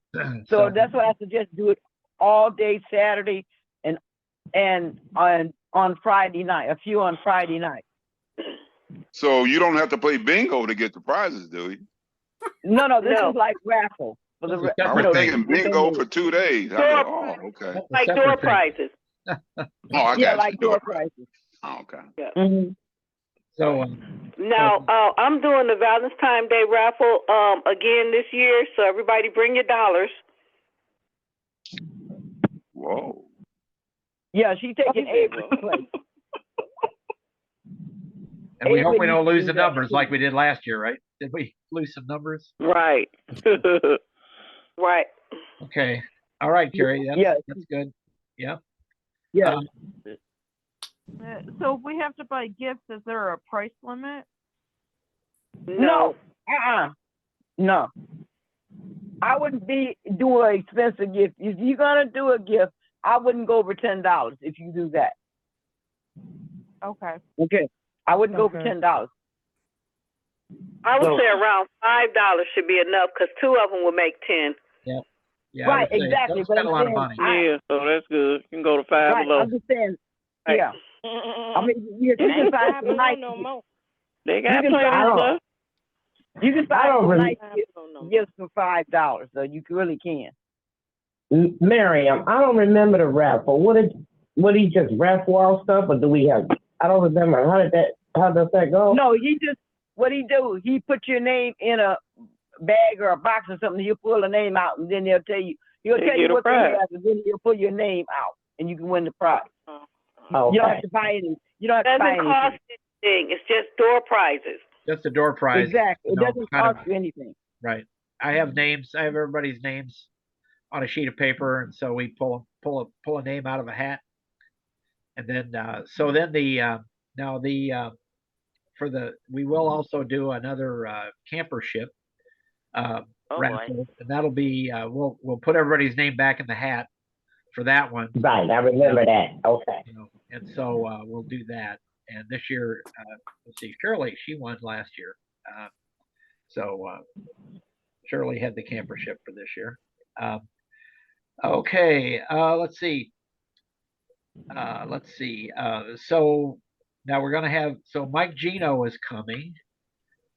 So that's why I suggest do it all day Saturday and on Friday night. A few on Friday night. So you don't have to play bingo to get the prizes, do you? No, this is like raffle for the. I was thinking bingo for 2 days. Okay. Like door prizes. Oh, I Yeah, got like you. door prizes. Oh, okay. Yeah. Mm-hmm. So. Now, I'm doing the Valentine's Day raffle again this year, so everybody bring your dollars. Whoa. Yeah, she's taking April's place. And we hope we April don't used to lose do the that, numbers too. like we did last year, right? Did we lose some numbers? Right. Right. Okay. All right, Carrie. That's good. Yeah. Yeah. So if we have to buy gifts, is there a price limit? No. No. I wouldn't be doing an expensive gift. If you're gonna do a gift, I wouldn't go over $10 if you do that. Okay. Okay. I wouldn't go for Okay. $10. I would So- say around $5 should be enough because 2 of them will make 10. Yeah. Yeah. Right, I would say exactly, Don't but spend a I'm lot of saying money. Yeah, so that's good. You can go to 5 Right, below. I'm just saying, yeah. I mean, you can Ain't find five some below nice, no more. They got you can plenty of find- stuff. you can I find don't some really- nice gifts for $5, so you really can. Miriam, I don't remember the raffle. What he just raffle all stuff, or do we have? I don't remember. How does that go? No, what he do, he put your name in a bag or a box or something, he'll pull a name out, and then he'll tell you They get a what they prize. have, and then he'll pull your name out, and you can win the prize. Okay. You don't have to buy any. You don't have to buy Doesn't cost anything. anything. It's just door prizes. Just a door prize. Exactly. It you know, doesn't kind of- cost you anything. Right. I have names. I have everybody's names on a sheet of paper, and so we pull a name out of a hat, and then we will also do another camper ship raffle, and that'll be we'll put everybody's name back in the hat for that one. Right, I remember that. Okay. And so we'll do that. And this year, let's see, Shirley, she won last year. So Shirley had the camper ship for this year. Okay, let's see. So now we're gonna have Mike Gino is coming,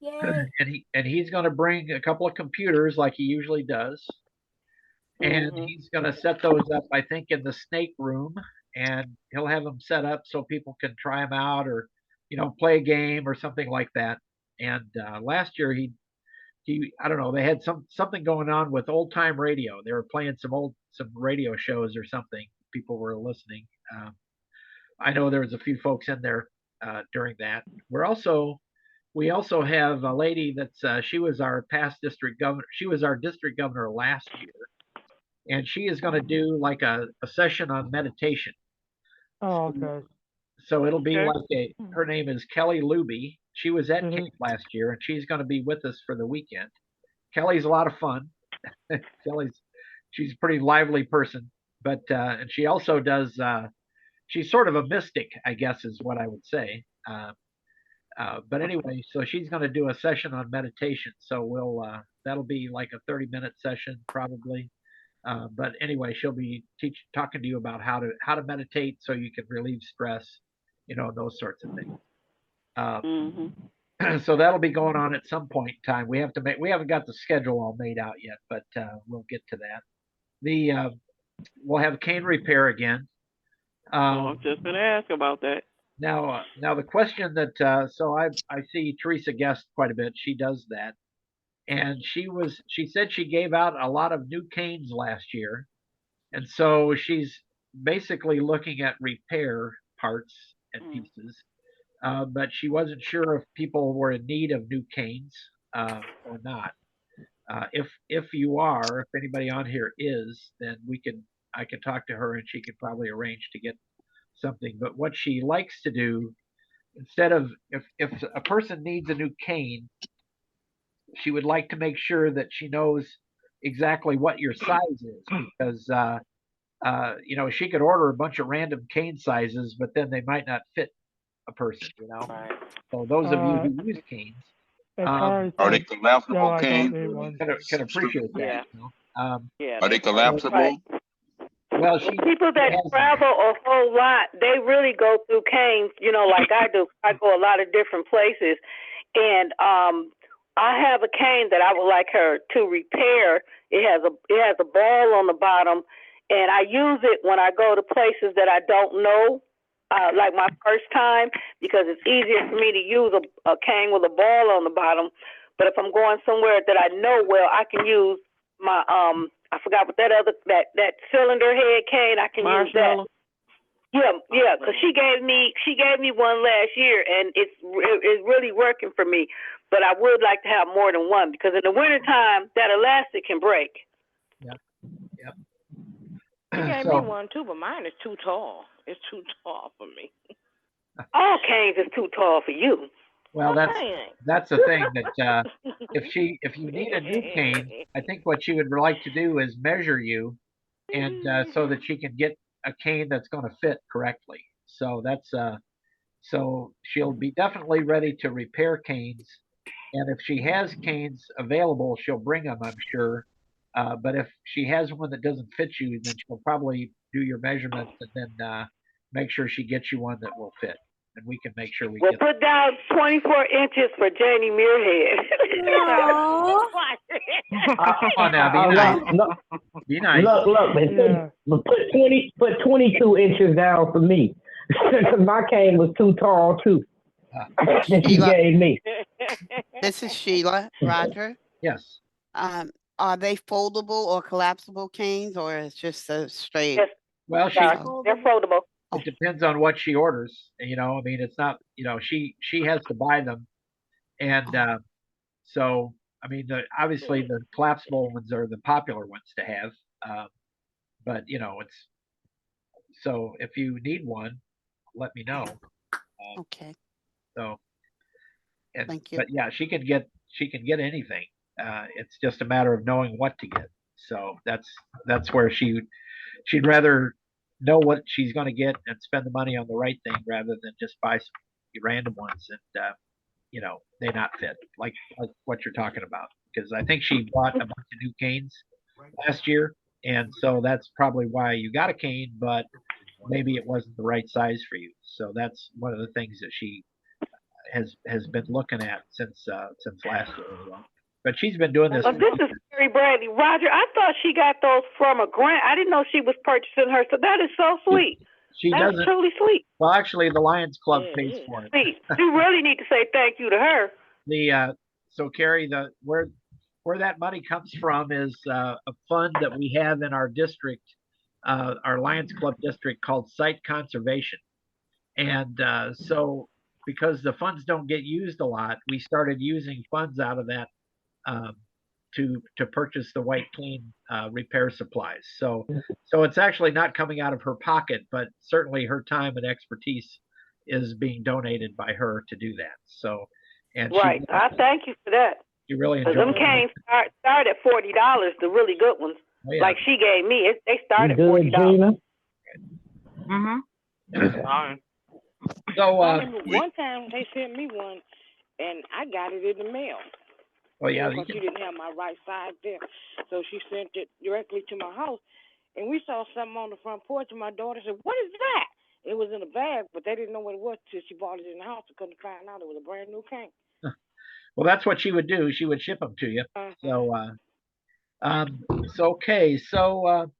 and he's gonna bring a couple of computers like he usually does, and he's gonna set those up, I think, in the snake room, and he'll have them set up so people can try them out or play a game or something like that. And last year he I don't know, they had something going on with old time radio. They were playing some radio shows or something. People were listening. I know there was a few folks in there during that. We also have a lady that's she was our past district governor. She was our district governor last year, and she is going to do like a session on meditation. Oh, okay. So it'll be Okay. like her name is Kelly Luby. She was at Mhm. Cape last year, and she's going to be with us for the weekend. Kelly's a lot of fun. She's a pretty lively person, but and she also does. She's sort of a mystic, I guess, is what I would say. But anyway, so she's going to do a session on meditation. So that'll be like a 30-minute session probably. But anyway, she'll be talking to you about how to meditate so you can relieve stress those sorts of things. Mm-hmm. So that'll be going on at some point in time. We haven't got the schedule all made out yet, but we'll get to that. We'll have cane repair again. I'm just gonna ask about that. Now the question that so I see Teresa Guest quite a bit. She does that, and she said she gave out a lot of new canes last year, and so she's basically looking at repair parts and pieces, but she wasn't sure if people were in need of new canes or not. If you are, if anybody on here is, then I can talk to her and she could probably arrange to get something. But what she likes to do, instead of if a person needs a new cane, she would like to make sure that she knows exactly what your size is, because she could order a bunch of random cane sizes, but then they might not fit a person. So those of you who use canes, are they collapsible canes? Can appreciate that. Are they collapsible? Well, people that travel a whole lot, they really go through canes, like I do. I go a lot of different places, and I have a cane that I would like her to repair. It has a ball on the bottom, and I use it when I go to places that I don't know, like my first time, because it's easier for me to use a cane with a ball on the bottom. But if I'm going somewhere that I know well, I can use my I forgot what that cylinder head cane. I can use that. Yeah, because she gave me one last year, and it's really working for me. But I would like to have more than one, because in the wintertime, that elastic can break. Yep. She gave me one too, but mine is too tall. It's too tall for me. All canes is too tall for you. Well, that's the thing that if you need a new cane, I think what she would like to do is measure you, and so that she can get a cane that's going to fit correctly. So so she'll be definitely ready to repair canes, and if she has canes available, she'll bring them, I'm sure. But if she has one that doesn't fit you, then she'll probably do your measurements and then make sure she gets you one that will fit. And we can make sure we get. Put down 24 inches for Janie Muirhead. Come on now, be nice. Be nice. Look, put 22 inches down for me. My cane was too tall too. That she gave me. This is Sheila. Roger. Yes. Are they foldable or collapsible canes, or it's just a straight? Yes. Well, they're foldable. It depends on what she orders. I mean, it's not, she has to buy them. And so, I mean, obviously the collapsible ones are the popular ones to have. But, so if you need one, let me know. Okay. So, thank you. But yeah, she can get anything. It's just a matter of knowing what to get. So that's where she'd rather know what she's going to get and spend the money on the right thing rather than just buy some random ones and they not fit like what you're talking about, because I think she bought a bunch of new canes last year, and so that's probably why you got a cane, but maybe it wasn't the right size for you. So that's one of the things that she has been looking at since last year. But she's been doing this. This is Carrie Bradley. Roger, I thought she got those from a grant. I didn't know she was purchasing her. So that is so sweet. That's truly sweet. Well, actually, the Lions Club pays for it. Sweet. You really need to say thank you to her. So Carrie, where that money comes from is a fund that we have in our district, our Lions Club district, called Site Conservation. And so because the funds don't get used a lot, we started using funds out of that to purchase the white cane repair supplies. So it's actually not coming out of her pocket, but certainly her time and expertise is being donated by her to do that. So, and right, I thank you for that. You really enjoy them canes start at $40, the really good ones. Oh, yeah. Like she gave me, they start at $40. So one time they sent me one, and I got it in the mail. Oh yeah, because she didn't have my right size there, so she sent it directly to my house. And we saw something on the front porch, and my daughter said, "What is that?" It was in a bag, but they didn't know what it was till she bought it in the house and couldn't find out it was a brand new cane. Well, that's what she would do. She would ship them to you. So okay. So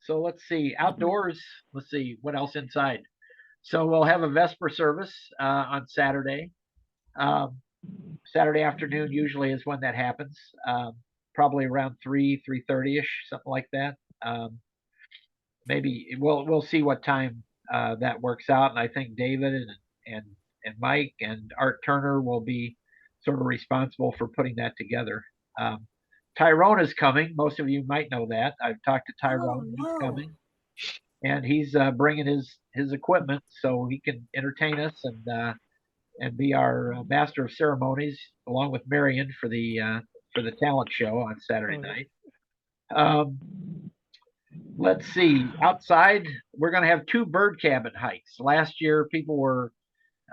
let's see. Outdoors. Let's see what else inside. So we'll have a Vesper service on Saturday. Saturday afternoon usually is when that happens. Probably around 3:30ish, something like that. Maybe we'll see what time that works out. And I think David and Mike and Art Turner will be sort of responsible for putting that together. Tyrone is coming. Most of you might know that. I've talked to Tyrone. He's coming, and he's bringing his equipment so he can entertain us and be our master of ceremonies along with Marion for the talent show on Saturday night. Let's see. Outside, we're going to have 2 bird cabin hikes. Last year, people were,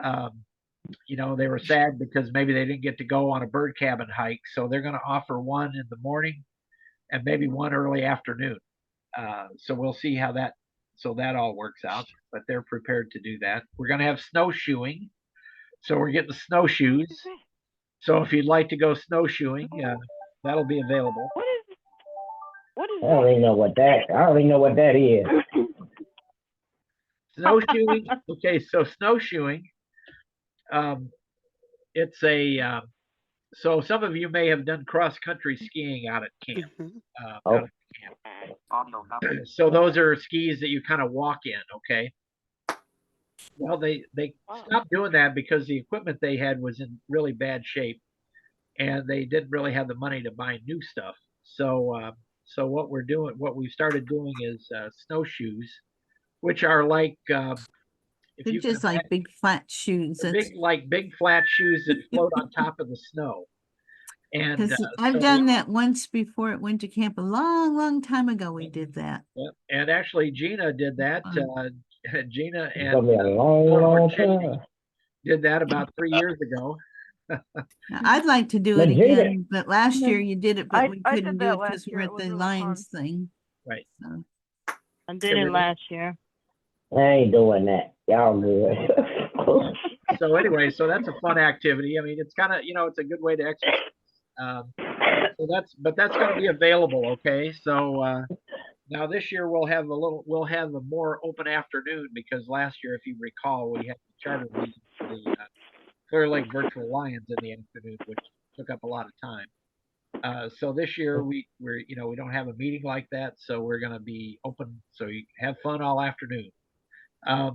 they were sad because maybe they didn't get to go on a bird cabin hike. So they're going to offer one in the morning and maybe one early afternoon. So we'll see how that all works out. But they're prepared to do that. We're going to have snowshoeing. So we're getting the snowshoes. So if you'd like to go snowshoeing, that'll be available. I don't even know what that is. Snowshoeing. Okay, so snowshoeing. It's a. So some of you may have done cross country skiing out at camp. Out at camp. So those are skis that you kind of walk in. Okay. Well, they stopped doing that because the equipment they had was in really bad shape, and they didn't really have the money to buy new stuff. So what we've started doing is snowshoes, which are like They're just like big flat shoes. Big flat shoes that float on top of the snow. And I've done that once before at winter camp a long, long time ago. We did that. Yep. And actually, Gina did that. Gina and long time. did that about 3 years ago. I'd like to do it again, but last year you did it, but we couldn't do it because we were at the Lions thing. Right. So. I did it last year. I ain't doing that. Y'all good. So anyway, so that's a fun activity. I mean, it's kind of, it's a good way to exercise. So that's going to be available. Okay. So now this year we'll have a more open afternoon because last year, if you recall, we had the charter meeting for the Clear Lake Virtual Lions in the afternoon, which took up a lot of time. So this year we don't have a meeting like that, so we're going to be open so you can have fun all afternoon. Anyway,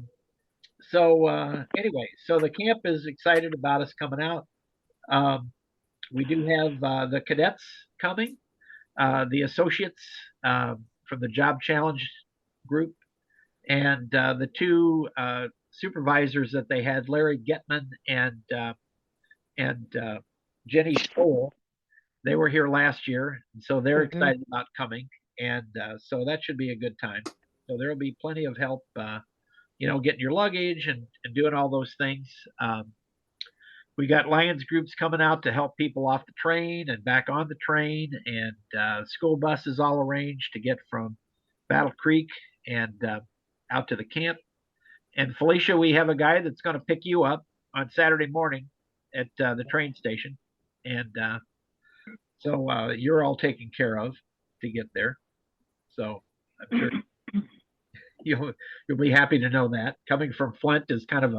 so the camp is excited about us coming out. We do have the cadets coming, the associates from the Job Challenge group, and the 2 supervisors that they had, Larry Getman and Jenny Stoll. They were here last year, and so they're excited about coming, and so that should be a good time. So there will be plenty of help, getting your luggage and doing all those things. We got Lions groups coming out to help people off the train and back on the train, and school buses all arranged to get from Battle Creek and out to the camp. And Felicia, we have a guy that's going to pick you up on Saturday morning at the train station, and so you're all taken care of to get there. So I'm sure you'll be happy to know that coming from Flint is kind of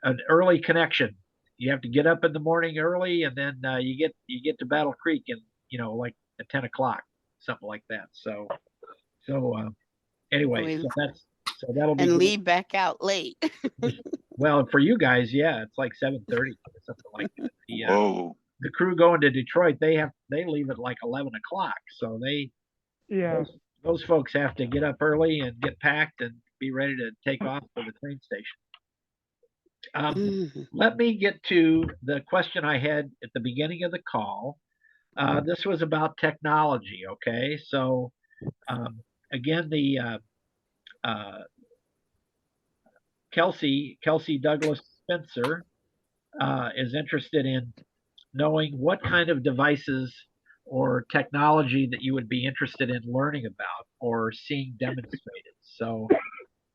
an early connection. You have to get up in the morning early, and then you get to Battle Creek and like at 10 o'clock, something like that. So anyway, so that'll be and good. leave back out late. Well, for you guys, yeah, it's like 7:30 or something like that. The crew going to Detroit, they leave at like 11 o'clock. So those folks have to get up early and get packed and be ready to take off for the train station. Let me get to the question I had at the beginning of the call. This was about technology. Okay, so again, the Kelsey Douglas Spencer is interested in knowing what kind of devices or technology that you would be interested in learning about or seeing demonstrated. So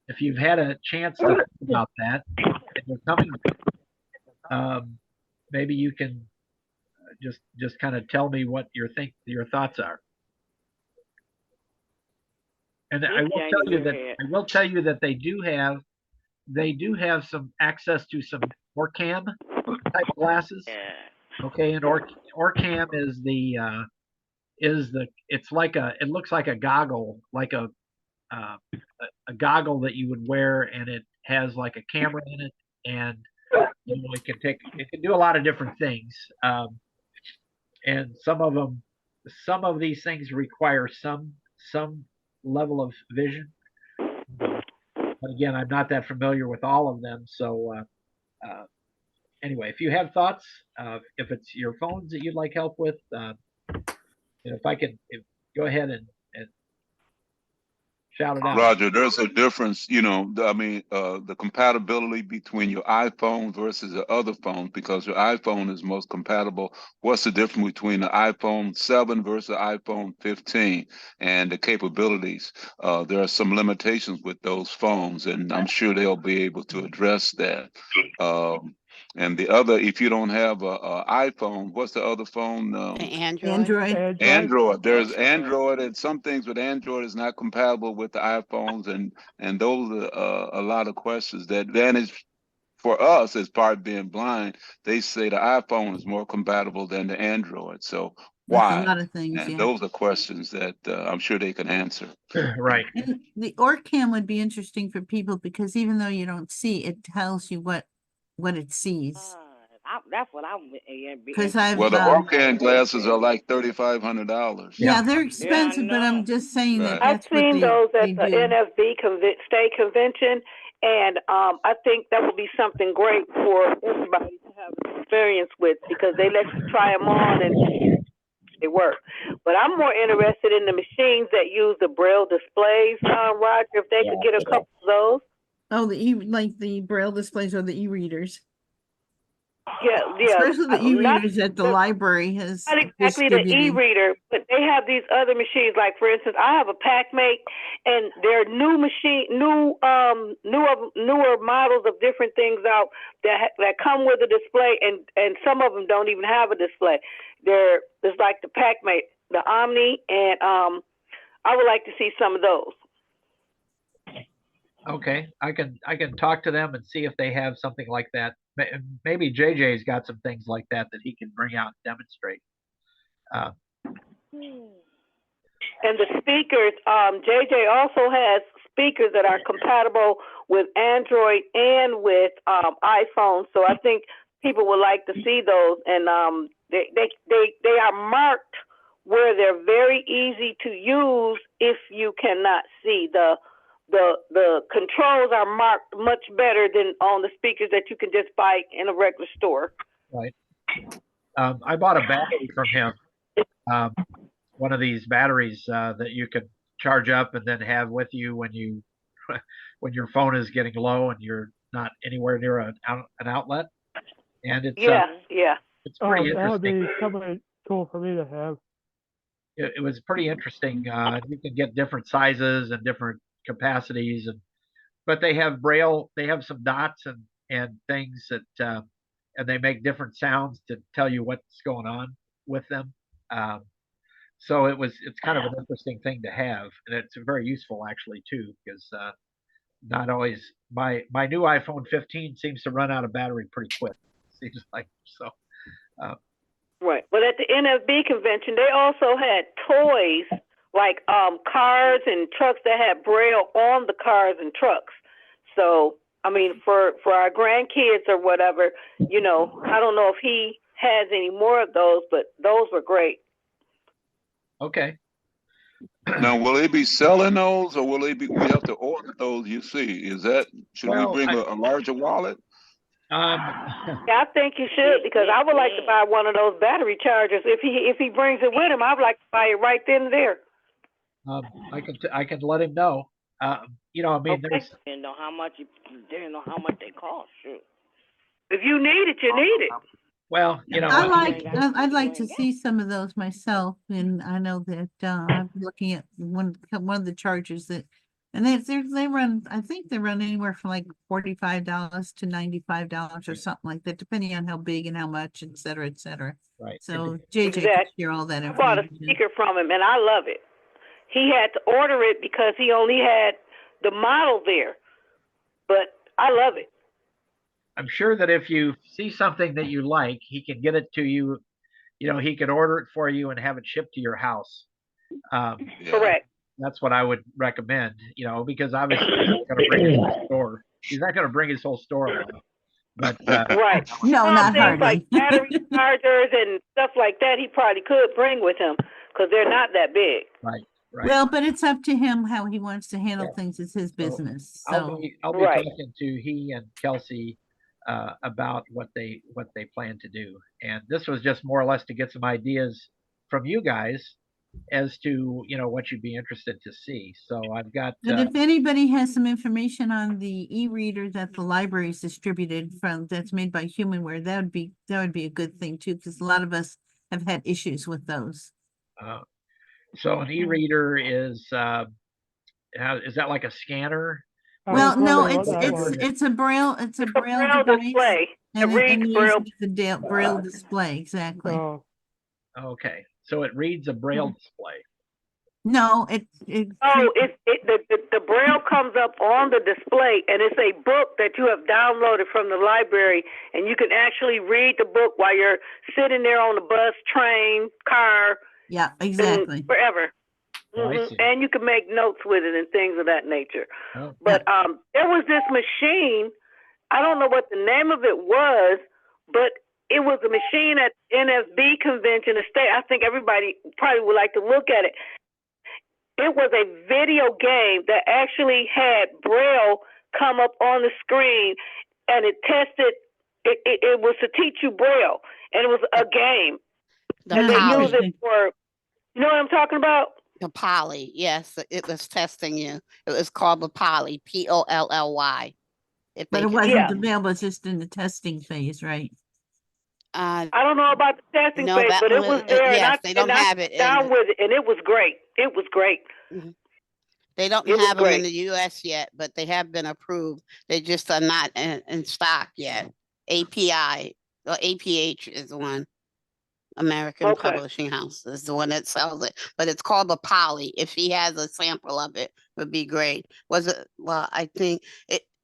if you've had a chance to think about that, and you're coming, maybe you can just kind of tell me what your thoughts are. And I will tell you that they do have some access to some Orcam type glasses. Okay, and Orcam is it looks like a goggle, like a goggle that you would wear, and it has like a camera in it, and it can do a lot of different things. And some of these things require some level of vision. But again, I'm not that familiar with all of them. So anyway, if you have thoughts, if it's your phones that you'd like help with, if I could go ahead and shout it out. Roger, there's a difference, the compatibility between your iPhone versus the other phones, because your iPhone is most compatible. What's the difference between the iPhone 7 versus the iPhone 15 and the capabilities? There are some limitations with those phones, and I'm sure they'll be able to address that. And the other, if you don't have a iPhone, what's the other phone? Android. Android. There's Android, and some things with Android is not compatible with the iPhones, and those are a lot of questions. The advantage for us, as part of being blind, they say the iPhone is more compatible than the Android. So why? That's a lot of things, And yeah. those are questions that I'm sure they can answer. Right. And the Orcam would be interesting for people because even though you don't see, it tells you what it sees. That's what I. Because I've Well, the Orcam glasses are like $3,500. yeah, they're expensive, but I'm just saying that Right. that's I've seen those they at the do. NFB State Convention, and I think that would be something great for everybody to have experience with, because they let you try them on and they work. But I'm more interested in the machines that use the Braille displays, Roger, if they could get a couple of those. Oh, like the Braille displays or the e-readers. Yeah. Especially the e-readers at the library has Not exactly the e-reader, but they have these other machines. Like, for instance, I have a PacMate, and there are newer models of different things out that come with a display, and some of them don't even have a display. It's like the PacMate, the Omni, and I would like to see some of those. Okay, I can talk to them and see if they have something like that. Maybe JJ's got some things like that he can bring out and demonstrate. And the speakers, JJ also has speakers that are compatible with Android and with iPhone. So I think people would like to see those, and they are marked where they're very easy to use if you cannot see. The controls are marked much better than on the speakers that you can just buy in a regular store. Right. I bought a battery from him. One of these batteries that you can charge up and then have with you when your phone is getting low and you're not anywhere near an outlet. And it's it's pretty That would interesting. be something cool for me to have. It was pretty interesting. You can get different sizes and different capacities, but they have Braille. They have some dots and things that and they make different sounds to tell you what's going on with them. So it's kind of an interesting thing to have, and it's very useful actually too, because not always my new iPhone 15 seems to run out of battery pretty quick. Seems like so. Right. But at the NFB convention, they also had toys like cars and trucks that had Braille on the cars and trucks. So, I mean, for our grandkids or whatever, I don't know if he has any more of those, but those were great. Okay. Now, will they be selling those, or will we have to order those? Should we bring a larger wallet? I think you should, because I would like to buy one of those battery chargers. If he brings it with him, I would like to buy it right then and there. I can let him know. I mean, there's. Didn't know how much they cost. Shoot. If you need it, you need it. Well, I'd like to see some of those myself, and I know that I'm looking at one of the chargers that And they run, I think they run anywhere from like $45 to $95 or something like that, depending on how big and how much, et cetera, et cetera. Right. So JJ can Exactly. share all that I bought a information. speaker from him, and I love it. He had to order it because he only had the model there, but I love it. I'm sure that if you see something that you like, he can get it to you. You know, he can order it for you and have it shipped to your house. Correct. That's what I would recommend, you know, because obviously he's not going to bring his whole store. He's not going to bring his whole store along. But Right. No, Some not things hardly. like battery chargers and stuff like that, he probably could bring with him because they're not that big. Right. Well, but it's up to him how he wants to handle things. It's his business. I'll So be talking to he and Kelsey about what they plan to do. And this was just more or less to get some ideas from you guys as to, you know, what you'd be interested to see. So I've got but if anybody has some information on the e-reader that the library's distributed from that's made by Humanware, that would be a good thing too, because a lot of us have had issues with those. So an e-reader is that like a scanner? Well, no, it's a braille Braille device, display. and It reads Braille. the braille display, exactly. Okay, so it reads a braille display. No, the Braille comes up on the display, and it's a book that you have downloaded from the library, and you can actually read the book while you're sitting there on the bus, train, car. Yeah, exactly. Wherever. Oh, I see. And you can make notes with it and things of that nature. Oh. But there was this machine, I don't know what the name of it was, but it was a machine at NFB convention. I think everybody probably would like to look at it. It was a video game that actually had Braille come up on the screen, and it tested. It was to teach you Braille, and it was a game. And they use it for, you know what I'm talking about? The Poly, yes, it was testing you. It was called the Poly, Polly. But it wasn't available, it's just in the testing phase, right? I don't know about the testing no, phase, that but it was- was there. yes, and they don't have it in down the- with it, and it was great. It was great. They don't It was have them in great. the US yet, but they have been approved. They just are not in stock yet. API, or APH is the one. American Okay. Publishing House is the one that sells it, but it's called the Poly. If he has a sample of it, would be great. Was it? Well, I think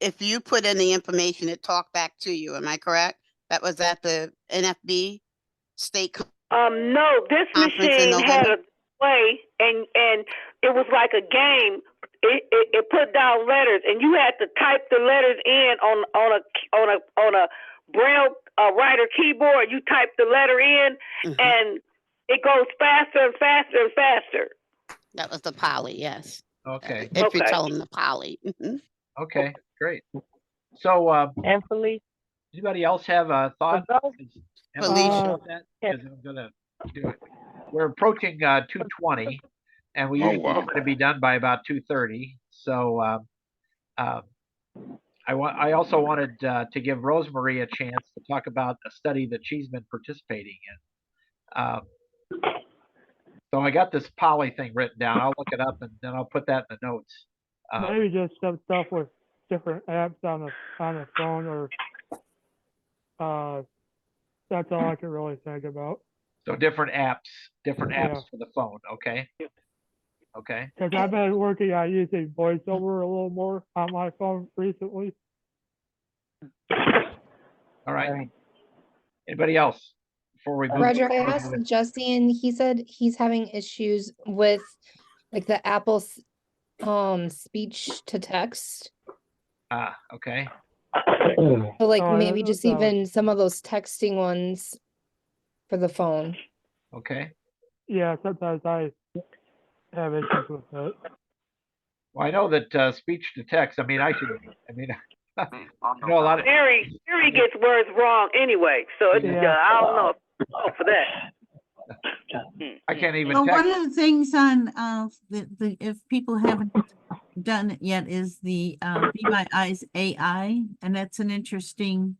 if you put in the information, it talked back to you. Am I correct? That was at the NFB state. No, this Conference in machine had November? a display, and it was like a game. It put down letters, and you had to type the letters in on a Braille writer keyboard. You type the letter in, and it goes faster and faster and faster. That was the Poly, yes. Okay. If you tell them the Poly. Okay, great. So And Felicia. anybody else have a thought? Felicia. Because I'm gonna do it. We're approaching 2:20, and we Oh, usually wow. want to be done by about 2:30. So I also wanted to give Rosemary a chance to talk about a study that she's been participating in. So I got this Poly thing written down. I'll look it up and then I'll put that in the notes. Maybe just some stuff with different apps on the phone, or that's all I can really think about. So different apps Yeah. for the phone. Okay. Okay. Because I've been working on using VoiceOver a little more on my phone recently. All right. Anybody else before we move? Roger, I asked Jesse, and he said he's having issues with like the Apple speech to text. Okay. So like Oh, maybe yeah, just that's, even some of those texting ones for the phone. Okay. Yeah, sometimes I have issues with it. Well, I know that speech to text. I mean, I know a lot of. Siri gets words wrong anyway, so it's, Yeah. I don't know for that. I can't even Well, text. one of the things on the if people haven't done it yet is the Be My Eyes AI, and that's an interesting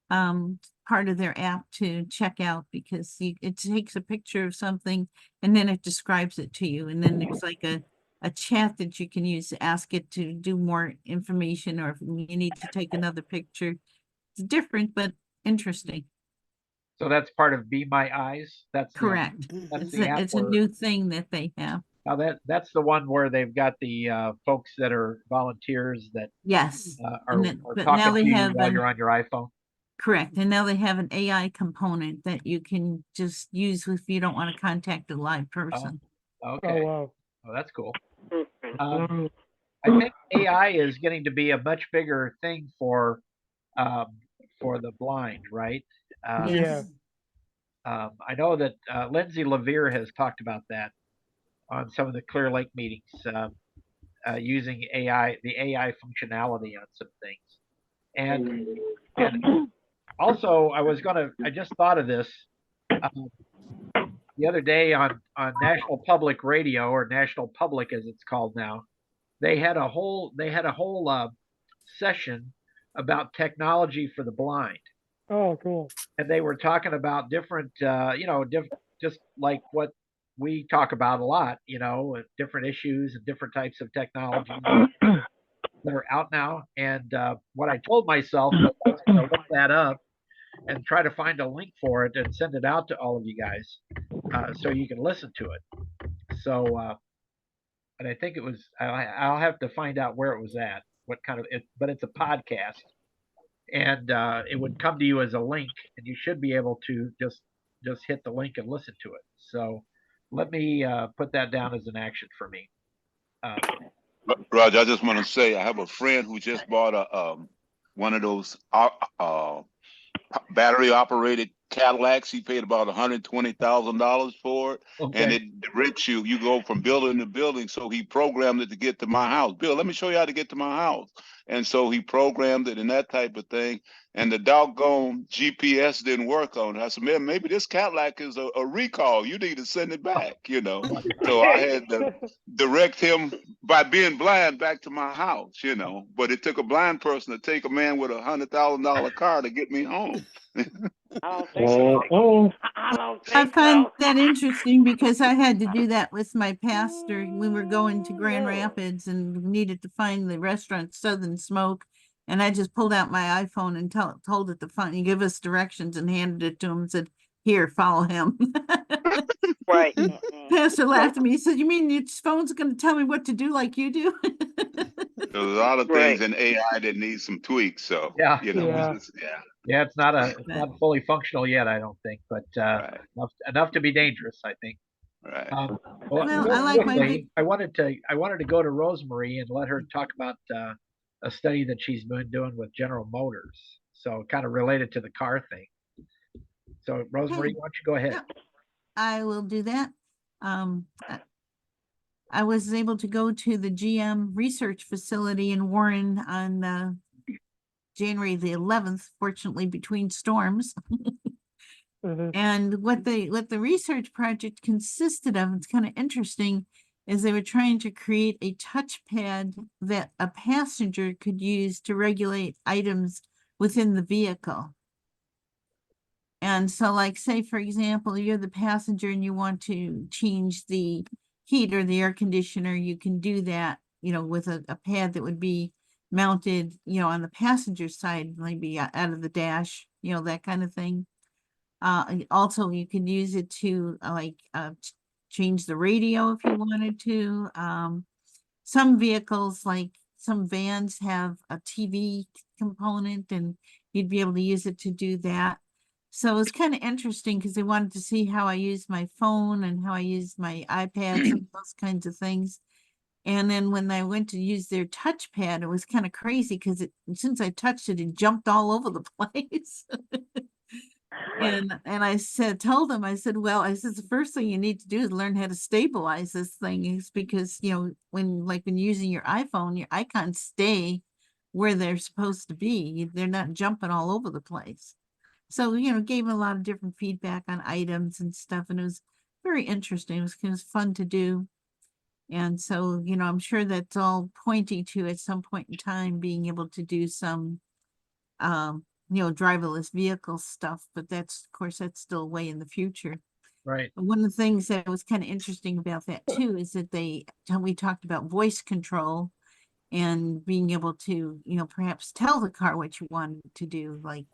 part of their app to check out, because it takes a picture of something and then it describes it to you, and then there's like a a chat that you can use to ask it to do more information, or if you need to take another picture. It's different, but interesting. So that's part of Be My Eyes. Correct. That's It's the app it's a where, new thing that they have. now that's the one where they've got the folks that are volunteers that Yes. are, But now talking they to you have while an, you're on your iPhone. correct. And now they have an AI component that you can just use if you don't want to contact a live person. Okay. Oh, wow. Oh, that's cool. Wow. I think AI is getting to be a much bigger thing for the blind, right? Yes. I know that Lindsay Levere has talked about that on some of the Clear Lake meetings, using AI, the AI functionality on some things. And also, I just thought of this the other day on National Public Radio, or National Public as it's called now. They had a whole session about technology for the blind. Oh, cool. And they were talking about different, just like what we talk about a lot, different issues and different types of technology that are out now. And what I told myself was I was going to look that up and try to find a link for it and send it out to all of you guys, so you can listen to it. So, and I think it was, I'll have to find out where it was at, what kind of it, but it's a podcast. And it would come to you as a link, and you should be able to just hit the link and listen to it. So let me put that down as an action for me. Roger, I just want to say I have a friend who just bought a one of those battery operated Cadillacs. He paid about $120,000 for it. Okay. And it directs you go from building to building. So he programmed it to get to my house. Bill, let me show you how to get to my house. And so he programmed it and that type of thing. And the doggone GPS didn't work on it. I said, man, maybe this Cadillac is a recall. You need to send it back, So I had to direct him by being blind back to my house, But it took a blind person to take a man with $100,000 car to get me home. I don't think so. I don't I think find so. that interesting because I had to do that with my pastor. We were going to Grand Rapids and needed to find the restaurant Southern Smoke. And I just pulled out my iPhone and told it to find and give us directions, and handed it to him and said, "Here, follow him." Right. Pastor laughed at me. He said, "You mean your phone's going to tell me what to do like you do?" There's a lot of things in AI that need some tweaks. So, Yeah. Yeah, it's not fully functional yet, I don't think, but enough to be dangerous, I think. Right. Well, I like my quickly, I wanted to go to Rosemary and let her talk about a study that she's been doing with General Motors. So kind of related to the car thing. So Rosemary, why don't you go ahead? I will do that. I was able to go to the GM research facility in Warren on January the 11th, fortunately between storms. And what the research project consisted of, it's kind of interesting, is they were trying to create a touchpad that a passenger could use to regulate items within the vehicle. And so, like, say, for example, you're the passenger and you want to change the heat or the air conditioner, you can do that, with a pad that would be mounted, on the passenger side, maybe out of the dash, that kind of thing. Also, you can use it to change the radio if you wanted to. Some vehicles, like some vans, have a TV component, and you'd be able to use it to do that. So it's kind of interesting because they wanted to see how I use my phone and how I use my iPads and those kinds of things. And then when I went to use their touchpad, it was kind of crazy because since I touched it, it jumped all over the place. And I told them, I said, the first thing you need to do is learn how to stabilize this thing, is because, when you're using your iPhone, your icons stay where they're supposed to be. They're not jumping all over the place. So, gave them a lot of different feedback on items and stuff. And it was very interesting. It was fun to do. And so, I'm sure that's all pointing to, at some point in time, being able to do some, driverless vehicle stuff. But of course, that's still way in the future. Right. One of the things that was kind of interesting about that too is that we talked about voice control and being able to, perhaps tell the car what you want to do, like,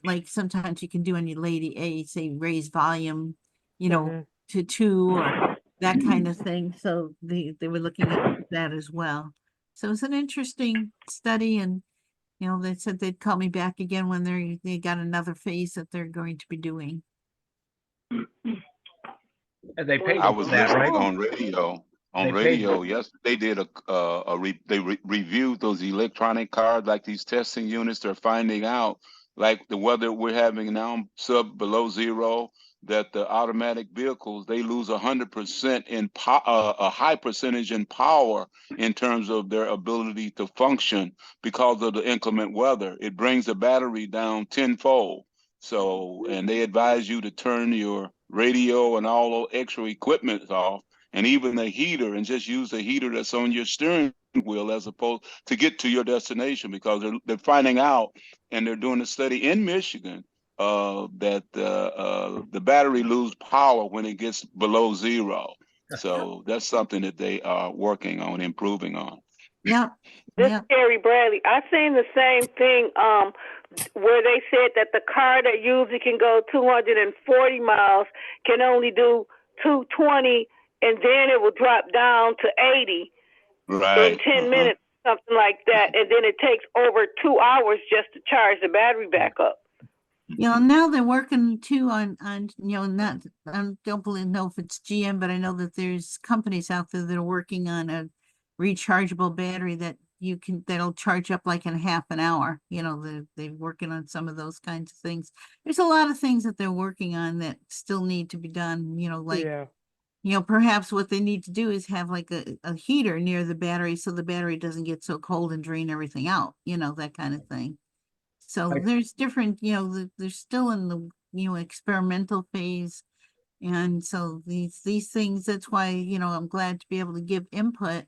like sometimes you can do on your Lady A, say raise volume, to 2 or that kind of thing. So they were looking at that as well. So it's an interesting study, and they said they'd call me back again when they got another phase that they're going to be doing. And they paid I you was for that, listening right? on radio. They paid you. Yes, they did reviewed those electronic cards, like these testing units. They're finding out, like the weather we're having now, below zero, that the automatic vehicles, they lose 100% in a high percentage in power in terms of their ability to function because of the inclement weather. It brings the battery down tenfold. So, and they advise you to turn your radio and all the extra equipment off, and even the heater, and just use the heater that's on your steering wheel as opposed to get to your destination, because they're finding out, and they're doing a study in Michigan that the battery lose power when it gets below zero. So that's something that they are working on improving on. Yeah. This is Carrie Bradley. I seen the same thing where they said that the car that usually can go 240 miles can only do 220, and then it will drop down to 80 in 10 minutes, something like that, and then it takes over 2 hours just to charge the battery back up. Now they're working too on not, I don't know if it's GM, but I know that there's companies out there that are working on a rechargeable battery that that'll charge up like in half an hour. They're working on some of those kinds of things. There's a lot of things that they're working on that still need to be done, perhaps what they need to do is have like a heater near the battery so the battery doesn't get so cold and drain everything out, that kind of thing. So there's different, they're still in the, experimental phase. And so these things, that's why, I'm glad to be able to give input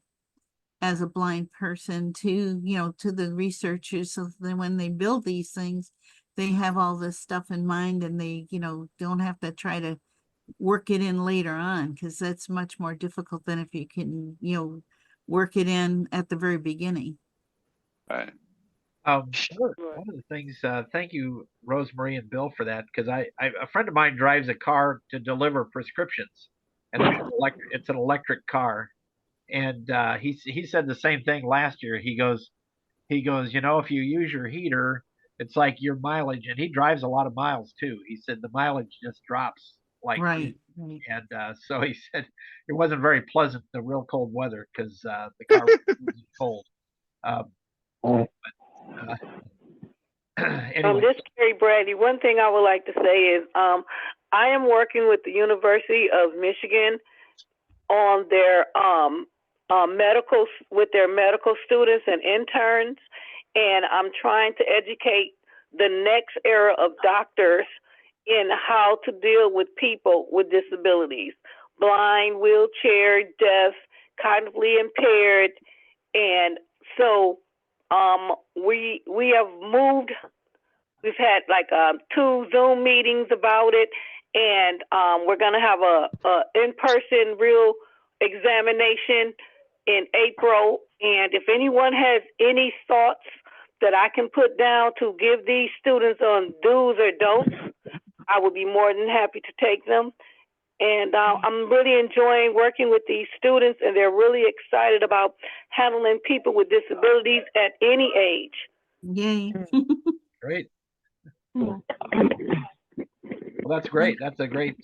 as a blind person to, to the researchers, so that when they build these things, they have all this stuff in mind, and they, don't have to try to work it in later on, because that's much more difficult than if you can, work it in at the very beginning. Right. One of the things, thank you, Rosemary and Bill, for that, because a friend of mine drives a car to deliver prescriptions, and it's an electric car, and he said the same thing last year. He goes, if you use your heater, it's like your mileage, and he drives a lot of miles too. He said the mileage just drops like right. And so he said it wasn't very pleasant, the real cold weather, because the car was cold. Anyway. This is Carrie Bradley. One thing I would like to say is I am working with the University of Michigan on their with their medical students and interns, and I'm trying to educate the next era of doctors in how to deal with people with disabilities, blind, wheelchair, deaf, cognitively impaired, and so we have moved. We've had like 2 Zoom meetings about it, and we're going to have a in-person real examination in April. And if anyone has any thoughts that I can put down to give these students on do's or don'ts, I would be more than happy to take them. And I'm really enjoying working with these students, and they're really excited about handling people with disabilities at any age. Yay. Great. Well, that's great. That's a great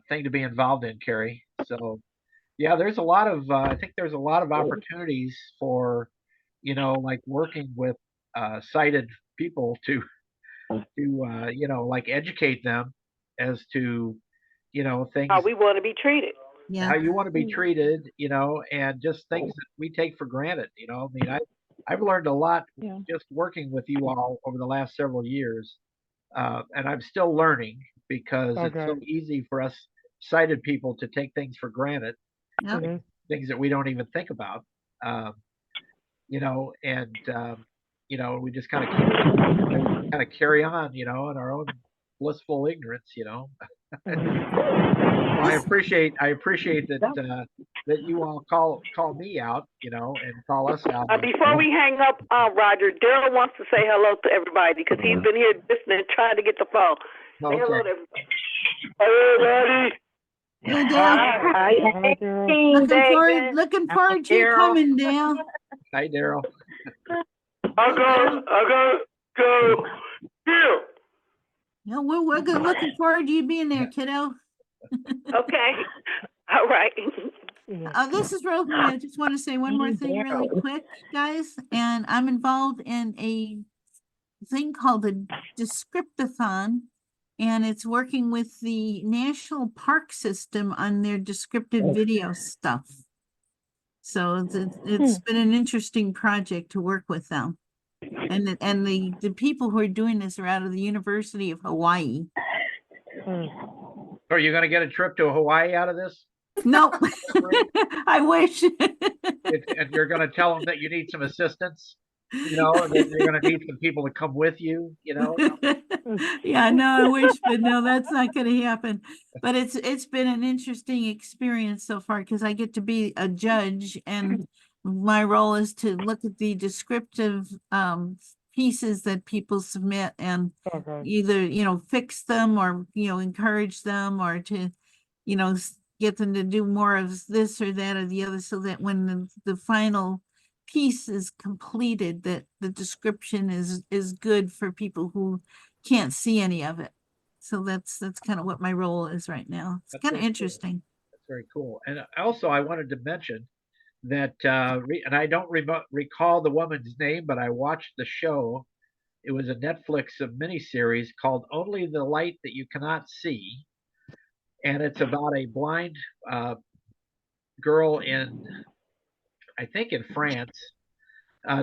thing to be involved in, Carrie. So, yeah, there's a lot of, I think there's a lot of opportunities for, like working with sighted people to like educate them as to, things. How we want to be treated. Yeah. How you want to be treated, and just things that we take for granted, I mean, I've learned a lot just working with you all over the last several years, and I'm still learning, because it's so easy for us sighted people to take things for granted, things that we don't even think about, and we just kind of carry on, in our own blissful ignorance, Well, I appreciate that that you all call me out, and call us out. Before we hang up, Roger, Daryl wants to say hello to everybody because he's been here listening, trying to get the phone. Say hello to everybody. Hey, Hey, Dale. Looking forward to you coming, Dale. Hi, Daryl. I got go. Daryl. Yeah, we're good. Looking forward to you being there, kiddo. Okay. All right. This is Rosemary. I just want to say one more thing really quick, guys. And I'm involved in a thing called the Descriptathon, and it's working with the National Park System on their descriptive video stuff. So it's been an interesting project to work with them. And the people who are doing this are out of the University of Hawaii. Are you going to get a trip to Hawaii out of this? No, I wish. And you're going to tell them that you need some assistance, and that you're going to need some people to come with you, Yeah, no, I wish, but no, that's not going to happen. But it's been an interesting experience so far because I get to be a judge, and my role is to look at the descriptive pieces that people submit and either fix them or encourage them or to get them to do more of this or that or the other, so that when the final piece is completed, that the description is good for people who can't see any of it. So that's kind of what my role is right now. It's kind of interesting. Cool. That's very cool. And also I wanted to mention that and I don't recall the woman's name, but I watched the show. It was a Netflix miniseries called Only the Light That You Cannot See, and it's about a blind girl I think in France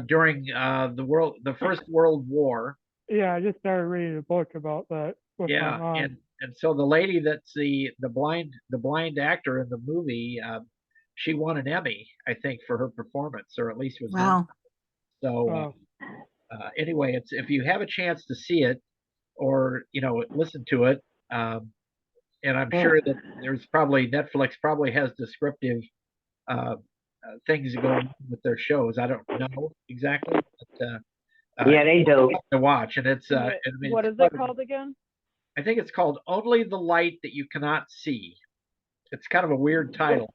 during the First World War. Yeah, I just started reading a book about that. Yeah, and so the lady that's the blind actor in the movie, she won an Emmy, I think, for her performance, or at least was. Wow. So anyway, it's if you have a chance to see it or listen to it, and I'm sure that there's Netflix probably has descriptive things going on with their shows. I don't know exactly, but yeah, they do. To watch, and it's what is it called again? I think it's called Only the Light That You Cannot See. It's kind of a weird title,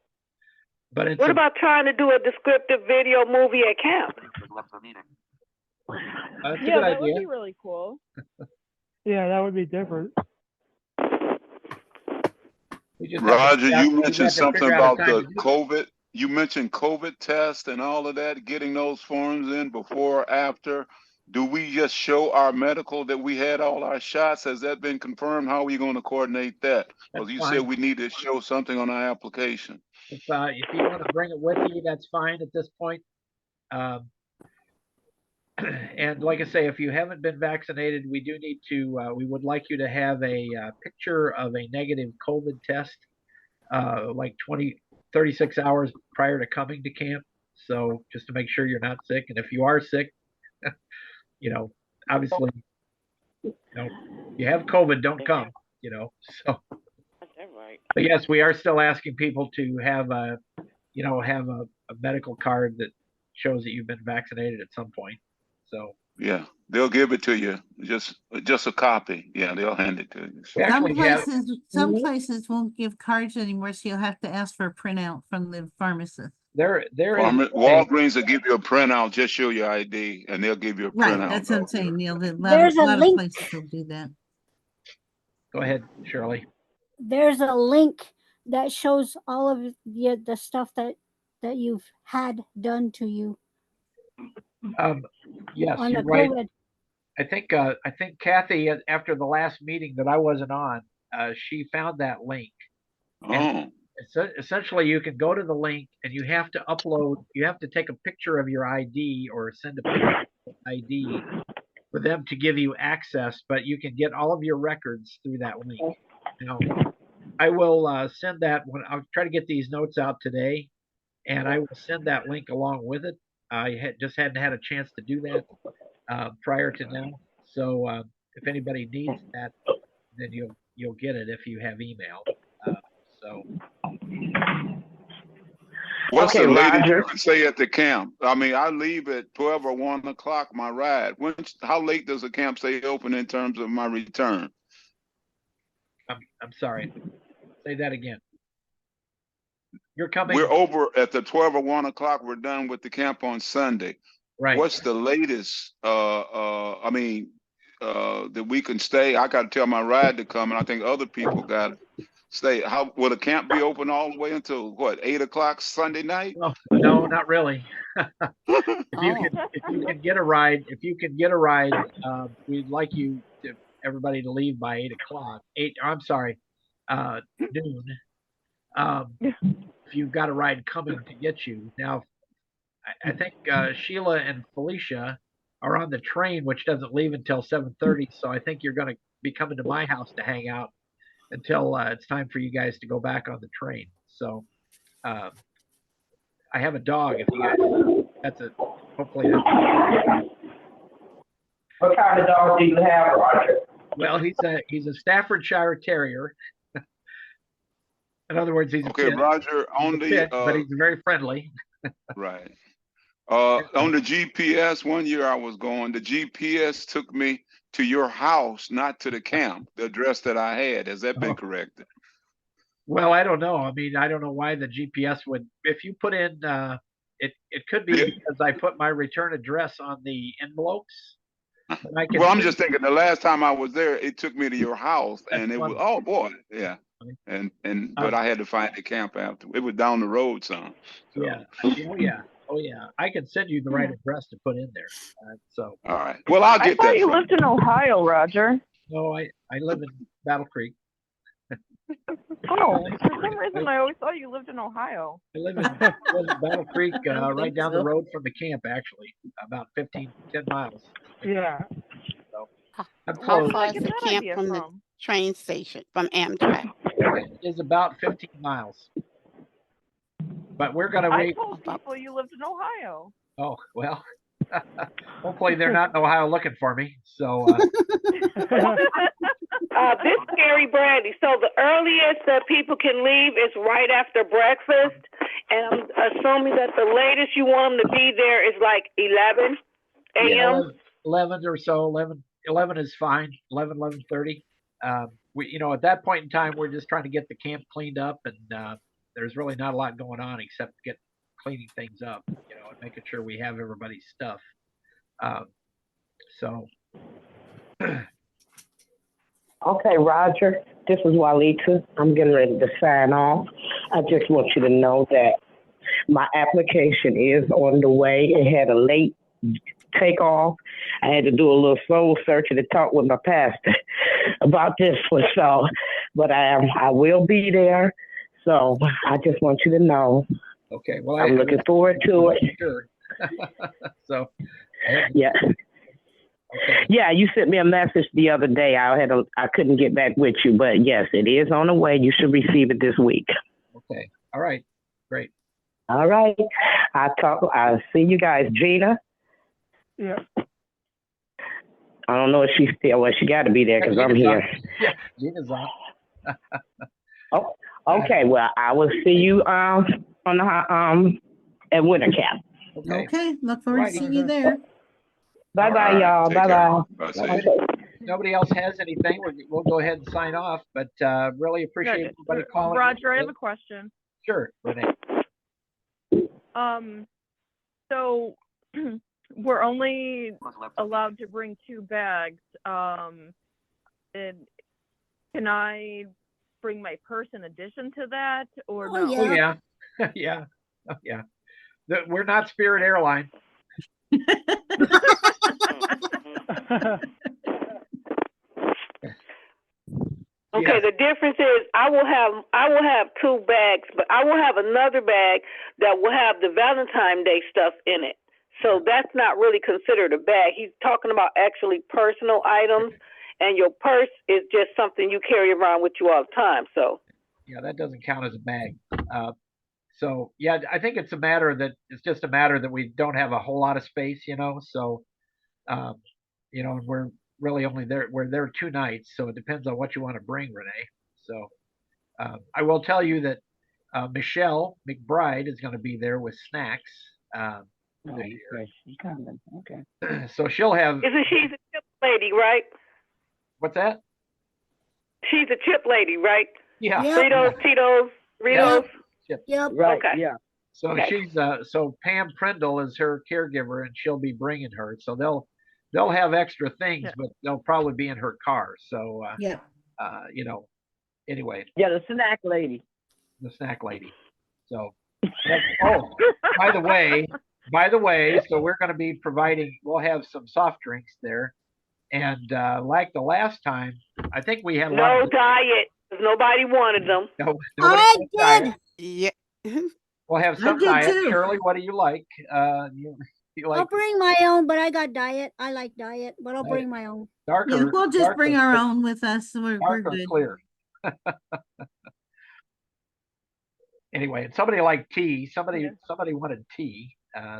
but it's. What about trying to do a descriptive video movie at camp? Yeah, that would be really cool. Yeah, that would be different. Roger, you mentioned something about the COVID. You mentioned COVID test and all of that, getting those forms in before or after. Do we just show our medical that we had all our shots? Has that been confirmed? How are we going to coordinate that? Because you said we need to show something on our application. If you want to bring it with you, that's fine at this point. And like I say, if you haven't been vaccinated, we do need to. We would like you to have a picture of a negative COVID test, like 36 hours prior to coming to camp. So just to make sure you're not sick, and if you are sick, obviously, you have COVID, don't come. So. But yes, we are still asking people to have a medical card that shows that you've been vaccinated at some point. So yeah, they'll give it to you. Just a copy. Yeah, they'll hand it to you. So. Some places won't give cards anymore, so you'll have to ask for a printout from the pharmacist. Walgreens will give you a printout. Just show your ID, and they'll give you a printout. Right, that's what I'm saying, Neil. There's a link. Of places will do that. Go ahead, Shirley. There's a link that shows all of the stuff that you've had done to you. Yes, on you're right. COVID. I think Kathy, after the last meeting that I wasn't on, she found that link. And essentially, you can go to the link and you have to upload. You have to take a picture of your ID or send a picture of your ID for them to give you access. But you can get all of your records through that link. Now, I will send that when I'll try to get these notes out today, and I will send that link along with it. I just hadn't had a chance to do that prior to now. So if anybody needs that, then you'll get it if you have email. So What's Okay, the latest Roger. you can say at the camp? I mean, I leave at 12 or 1 o'clock my ride. How late does the camp stay open in terms of my return? I'm sorry. Say that again. You're coming. We're over at the 12 or 1 o'clock. We're done with the camp on Sunday. Right. What's the latest? That we can stay. I got to tell my ride to come, and I think other people got to stay. How will the camp be open all the way until what, 8 o'clock Sunday night? No, not really. If you can get a ride, we'd like everybody to leave by 8 o'clock. Noon. If you've got a ride coming to get you. Now, I think Sheila and Felicia are on the train, which doesn't leave until 7:30. So I think you're going to be coming to my house to hang out until it's time for you guys to go back on the train. So I have a dog. If you guys, hopefully. What kind of dog do you have, Roger? Well, he's a Staffordshire Terrier. In other words, he's okay, a pit. Roger. On the pit, but he's very friendly. Right. On the GPS, one year I was going, the GPS took me to your house, not to the camp, the address that I had. Has that been corrected? Well, I don't know. I mean, I don't know why the GPS would, if you put in, it could be because I put my return address on the envelopes. Well, I'm just thinking the last time I was there, it took me to your house and it was, oh boy, yeah. But I had to find the camp after. It was down the road some. So. Yeah. Oh yeah. I can send you the right address to put in there. So. All right. Well, I'll get that. I thought you lived in Ohio, Roger. No, I live in Battle Creek. Oh, for some reason I always thought you lived in Ohio. I live in Battle Creek, right down the road from the camp, actually, about 10 miles. Yeah. So, How far is the camp from the train station, from Amtrak? It is about 15 miles. But we're going to I wait. told people you lived in Ohio. Oh, well, hopefully they're not in Ohio looking for me. So, this is Gary Brandy. So the earliest that people can leave is right after breakfast, and I'm assuming that the latest you want them to be there is like 11 a.m. Yeah, 11 or so. 11 is fine. 11:30. We, at that point in time, we're just trying to get the camp cleaned up, and there's really not a lot going on except cleaning things up, and making sure we have everybody's stuff. So. Okay, Roger, this is Walita. I'm getting ready to sign off. I just want you to know that my application is on the way. It had a late takeoff. I had to do a little soul searching to talk with my pastor about this one. So, but I will be there. So I just want you to know. Okay. Well, I'm looking forward to it. Sure. So. Yeah. Okay. Yeah, you sent me a message the other day. I couldn't get back with you, but yes, it is on the way. You should receive it this week. Okay. All right. Great. All right. I'll see you guys. Gina? Yeah. I don't know if she's still, well, she got to be there because I'm here. Yeah, Gina's on. Oh, okay. Well, I will see you at Winter Camp. Okay. Look forward to seeing you there. Bye-bye, y'all. Bye-bye. Nobody else has anything. We'll go ahead and sign off, but really appreciate everybody calling. Roger, I have a question. Sure, Renee. So we're only allowed to bring 2 bags. And can I bring my purse in addition to that, or no? Oh yeah, yeah, oh, yeah. We're not Spirit Airlines. Okay, the difference is I will have 2 bags, but I will have another bag that will have the Valentine's Day stuff in it. So that's not really considered a bag. He's talking about actually personal items, and your purse is just something you carry around with you all the time. So yeah, that doesn't count as a bag. So yeah, I think it's just a matter that we don't have a whole lot of space, So, we're really only there. We're there 2 nights, so it depends on what you want to bring, Renee. So I will tell you that Michelle McBride is going to be there with snacks. Oh, This year. okay. She's coming. Okay. So she'll have. Isn't she the chip lady, right? What's that? She's a chip lady, right? Yeah. Fritos, Tito's, Doritos. Yep. Right. Okay. Yeah. So Okay. she's so Pam Prindle is her caregiver, and she'll be bringing her. So they'll have extra things, but they'll probably be in her car. So Yeah. you know, anyway, Yeah, the snack lady. the snack lady. So oh, by the way, so we're going to be providing. We'll have some soft drinks there, and like the last time, I think we had a lot No of diet, 'cause nobody wanted them. no. I Nobody had did. diet. Yeah. We'll have some did diet. too. Shirley, what do you like? You I'll like bring my own, but I got diet. I like diet, but I'll Diet. bring my own. darker? Yeah, we'll just bring darker, our own with us. So we're darker good. clear. Anyway, and somebody liked tea. Somebody wanted tea.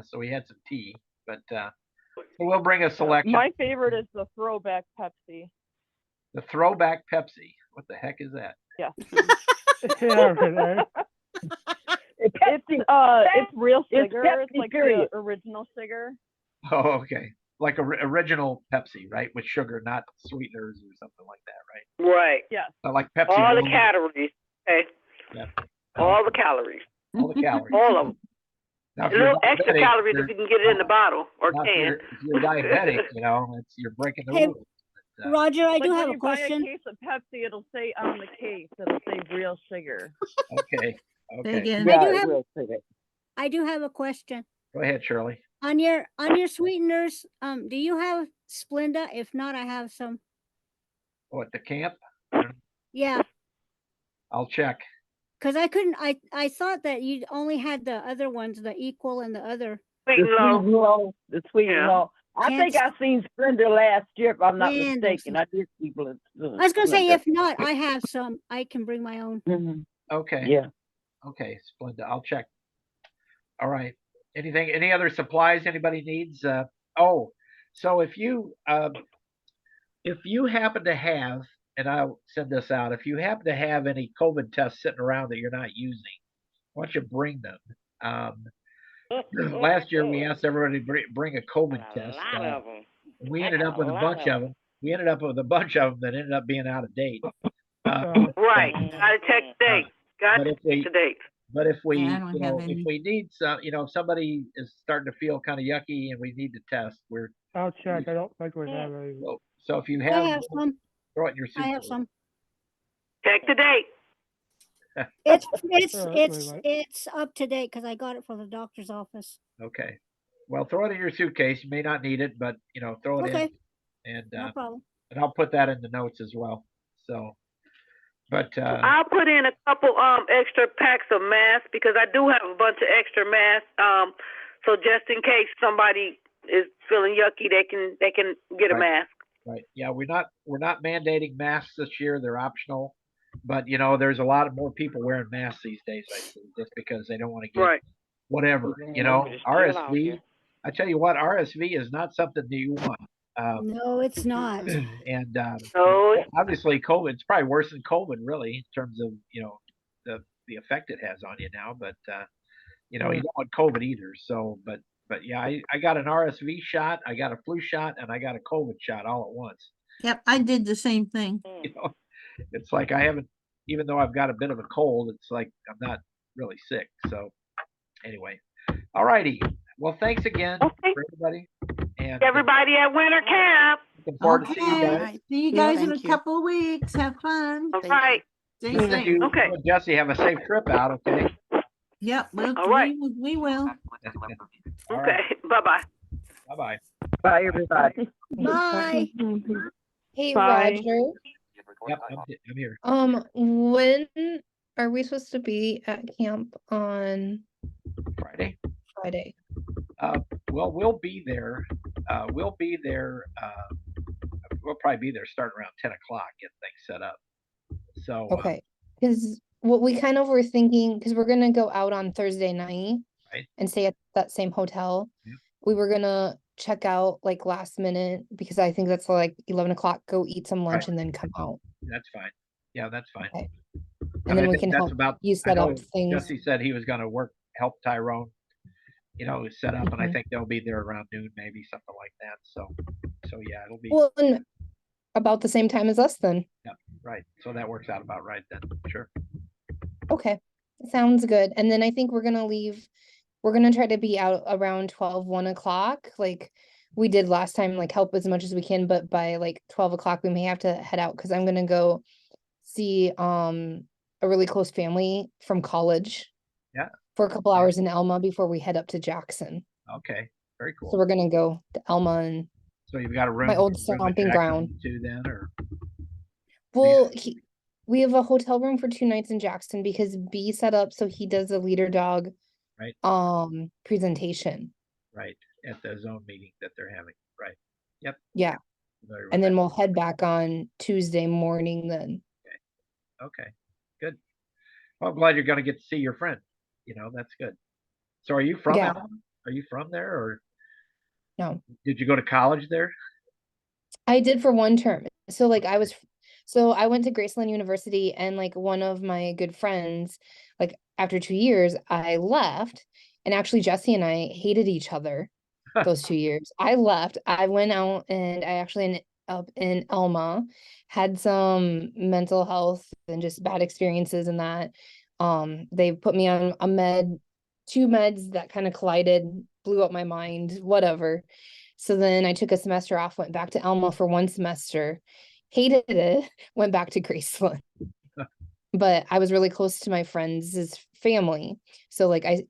So we had some tea, but so we'll bring a selection. My favorite is the throwback Pepsi. The throwback Pepsi. What the heck is that? Yeah. Yeah, Renee. It's real It's sugar. Pepsi, It's like period. the original sugar. Oh, okay. Like original Pepsi, right? With sugar, not sweeteners or something like that, right? Right. Yeah. Not like Pepsi. All the Blue. calories. Okay. Yeah. All the calories. All the calories. All of them. Now, if A you're little extra diabetic, calories you're- if you can get it in the bottle or now, can. if you're diabetic, you're breaking the Hey, rules. But, Roger, I Like do when have you a buy question. a case of Pepsi, it'll say on the case, it'll say real sugar. okay. Say Okay. again. I do it have- will say that. I do have a question. Go ahead, Shirley. On your sweeteners, do you have Splenda? If not, I have some. Oh, at the camp? Yeah, I'll check. because I couldn't. I thought that you only had the other ones, the equal and the other. Sweet The and low. sweet and low. The sweet and Yeah. low. I think Can't I seen Splendor last year, if I'm not stand mistaken. those. I did see Splendor. I was gonna say, if not, I have some. I can bring my own. Okay. Yeah. Okay, Splenda. I'll check. All right. Any other supplies anybody needs? So if you happen to have, and I'll send this out, if you happen to have any COVID tests sitting around that you're not using, why don't you bring them? Last year we asked everybody to bring a COVID test. A lot of them. We ended up with a bunch of them. We ended up with a bunch of them that ended up being out of date. Right. Gotta check the date. Got But to if we check the date. But if we, Yeah, I don't have if any. we need some, if somebody is starting to feel kind of yucky and we need to test, I'll check. I don't think we have any. so if you I have, have some. throw it in your I have suitcase. some. Check the date. It's Right. it's up to date because I got it from the doctor's office. Okay. Well, throw it in your suitcase. You may not need it, but throw it Okay, in, and no problem. I'll put that in the notes as well. So, but I'll put in a couple extra packs of masks because I do have a bunch of extra masks. So just in case somebody is feeling yucky, they can get a Right. mask. right, yeah, we're not mandating masks this year. They're optional, but there's a lot of more people wearing masks these days. I see, just because they don't want to get Right. whatever. Just chill out RSV. here. I tell you what, RSV is not something that you want. No, it's not. And No, obviously COVID, it's probably worse than COVID really in terms of the effect it has on you now, but you don't want COVID either. So but yeah, I got an RSV shot, I got a flu shot, and I got a COVID shot all at once. Yep, I did the same thing. It's like I haven't, even though I've got a bit of a cold, it's like I'm not really sick. So anyway, all righty. Well, thanks again for everybody, and everybody at winter camp. looking forward to seeing you Okay. guys. Right. See you Yeah, guys in a thank you. couple of weeks. Have fun. All right. Stay You and safe. you Okay. and Jesse have a safe trip out, okay? Yep, All right. we will. All Okay. Bye bye. Bye bye. Bye, everybody. Bye. Hey, Bye. Roger. Yep, I'm here. When are we supposed to be at camp on Friday. Friday? Well, we'll be there. We'll be there. We'll probably be there starting around 10 o'clock, getting things set up. So Okay, because what we kind of were thinking, because we're gonna go out on Thursday night Right. and stay at that same hotel. Yeah. We were gonna check out like last minute because I think that's like 11 o'clock, go eat some lunch Right. and then come out. That's fine. Yeah, that's fine. Okay. And And then I we think can that's help about, you I set know up things. Jesse said he was gonna help Tyrone, set up, and I Mhm. think they'll be there around noon, maybe something like that. So yeah, it'll be, Well, and about the same time as us then. yeah, right. So that works out about right then. Sure. Okay, sounds good. And then I think we're gonna try to be out around 12, 1 o'clock, like we did last time, like help as much as we can, but by like 12 o'clock, we may have to head out because I'm gonna go see a really close family from college Yeah. for a couple hours in Elma before we head up to Jackson. Okay. Very cool. So we're gonna go to Elma and So you've got a room, my old room at stomping Jackson ground. too then, or? Well, we have a hotel room for 2 nights in Jackson because B set up so he does a leader dog Right. presentation. Right. At the zone meeting that they're having. Right. Yep. Yeah. Familiar with And then that. we'll head back on Tuesday morning then. Okay. Good. Well, I'm glad you're gonna get to see your friend. That's good. So are you from Yeah. Alma? Are you from there, or No. did you go to college there? I did for 1 term. So like I went to Graceland University and like one of my good friends, like after 2 years, I left. And actually Jesse and I hated each other those 2 years. I left. I went out and I actually ended up in Elma, had some mental health and just bad experiences in that. They put me on a 2 meds that kind of collided, blew up my mind, whatever. So then I took a semester off, went back to Elma for 1 semester, hated it, went back to Graceland. But I was really close to my friends' family. So like I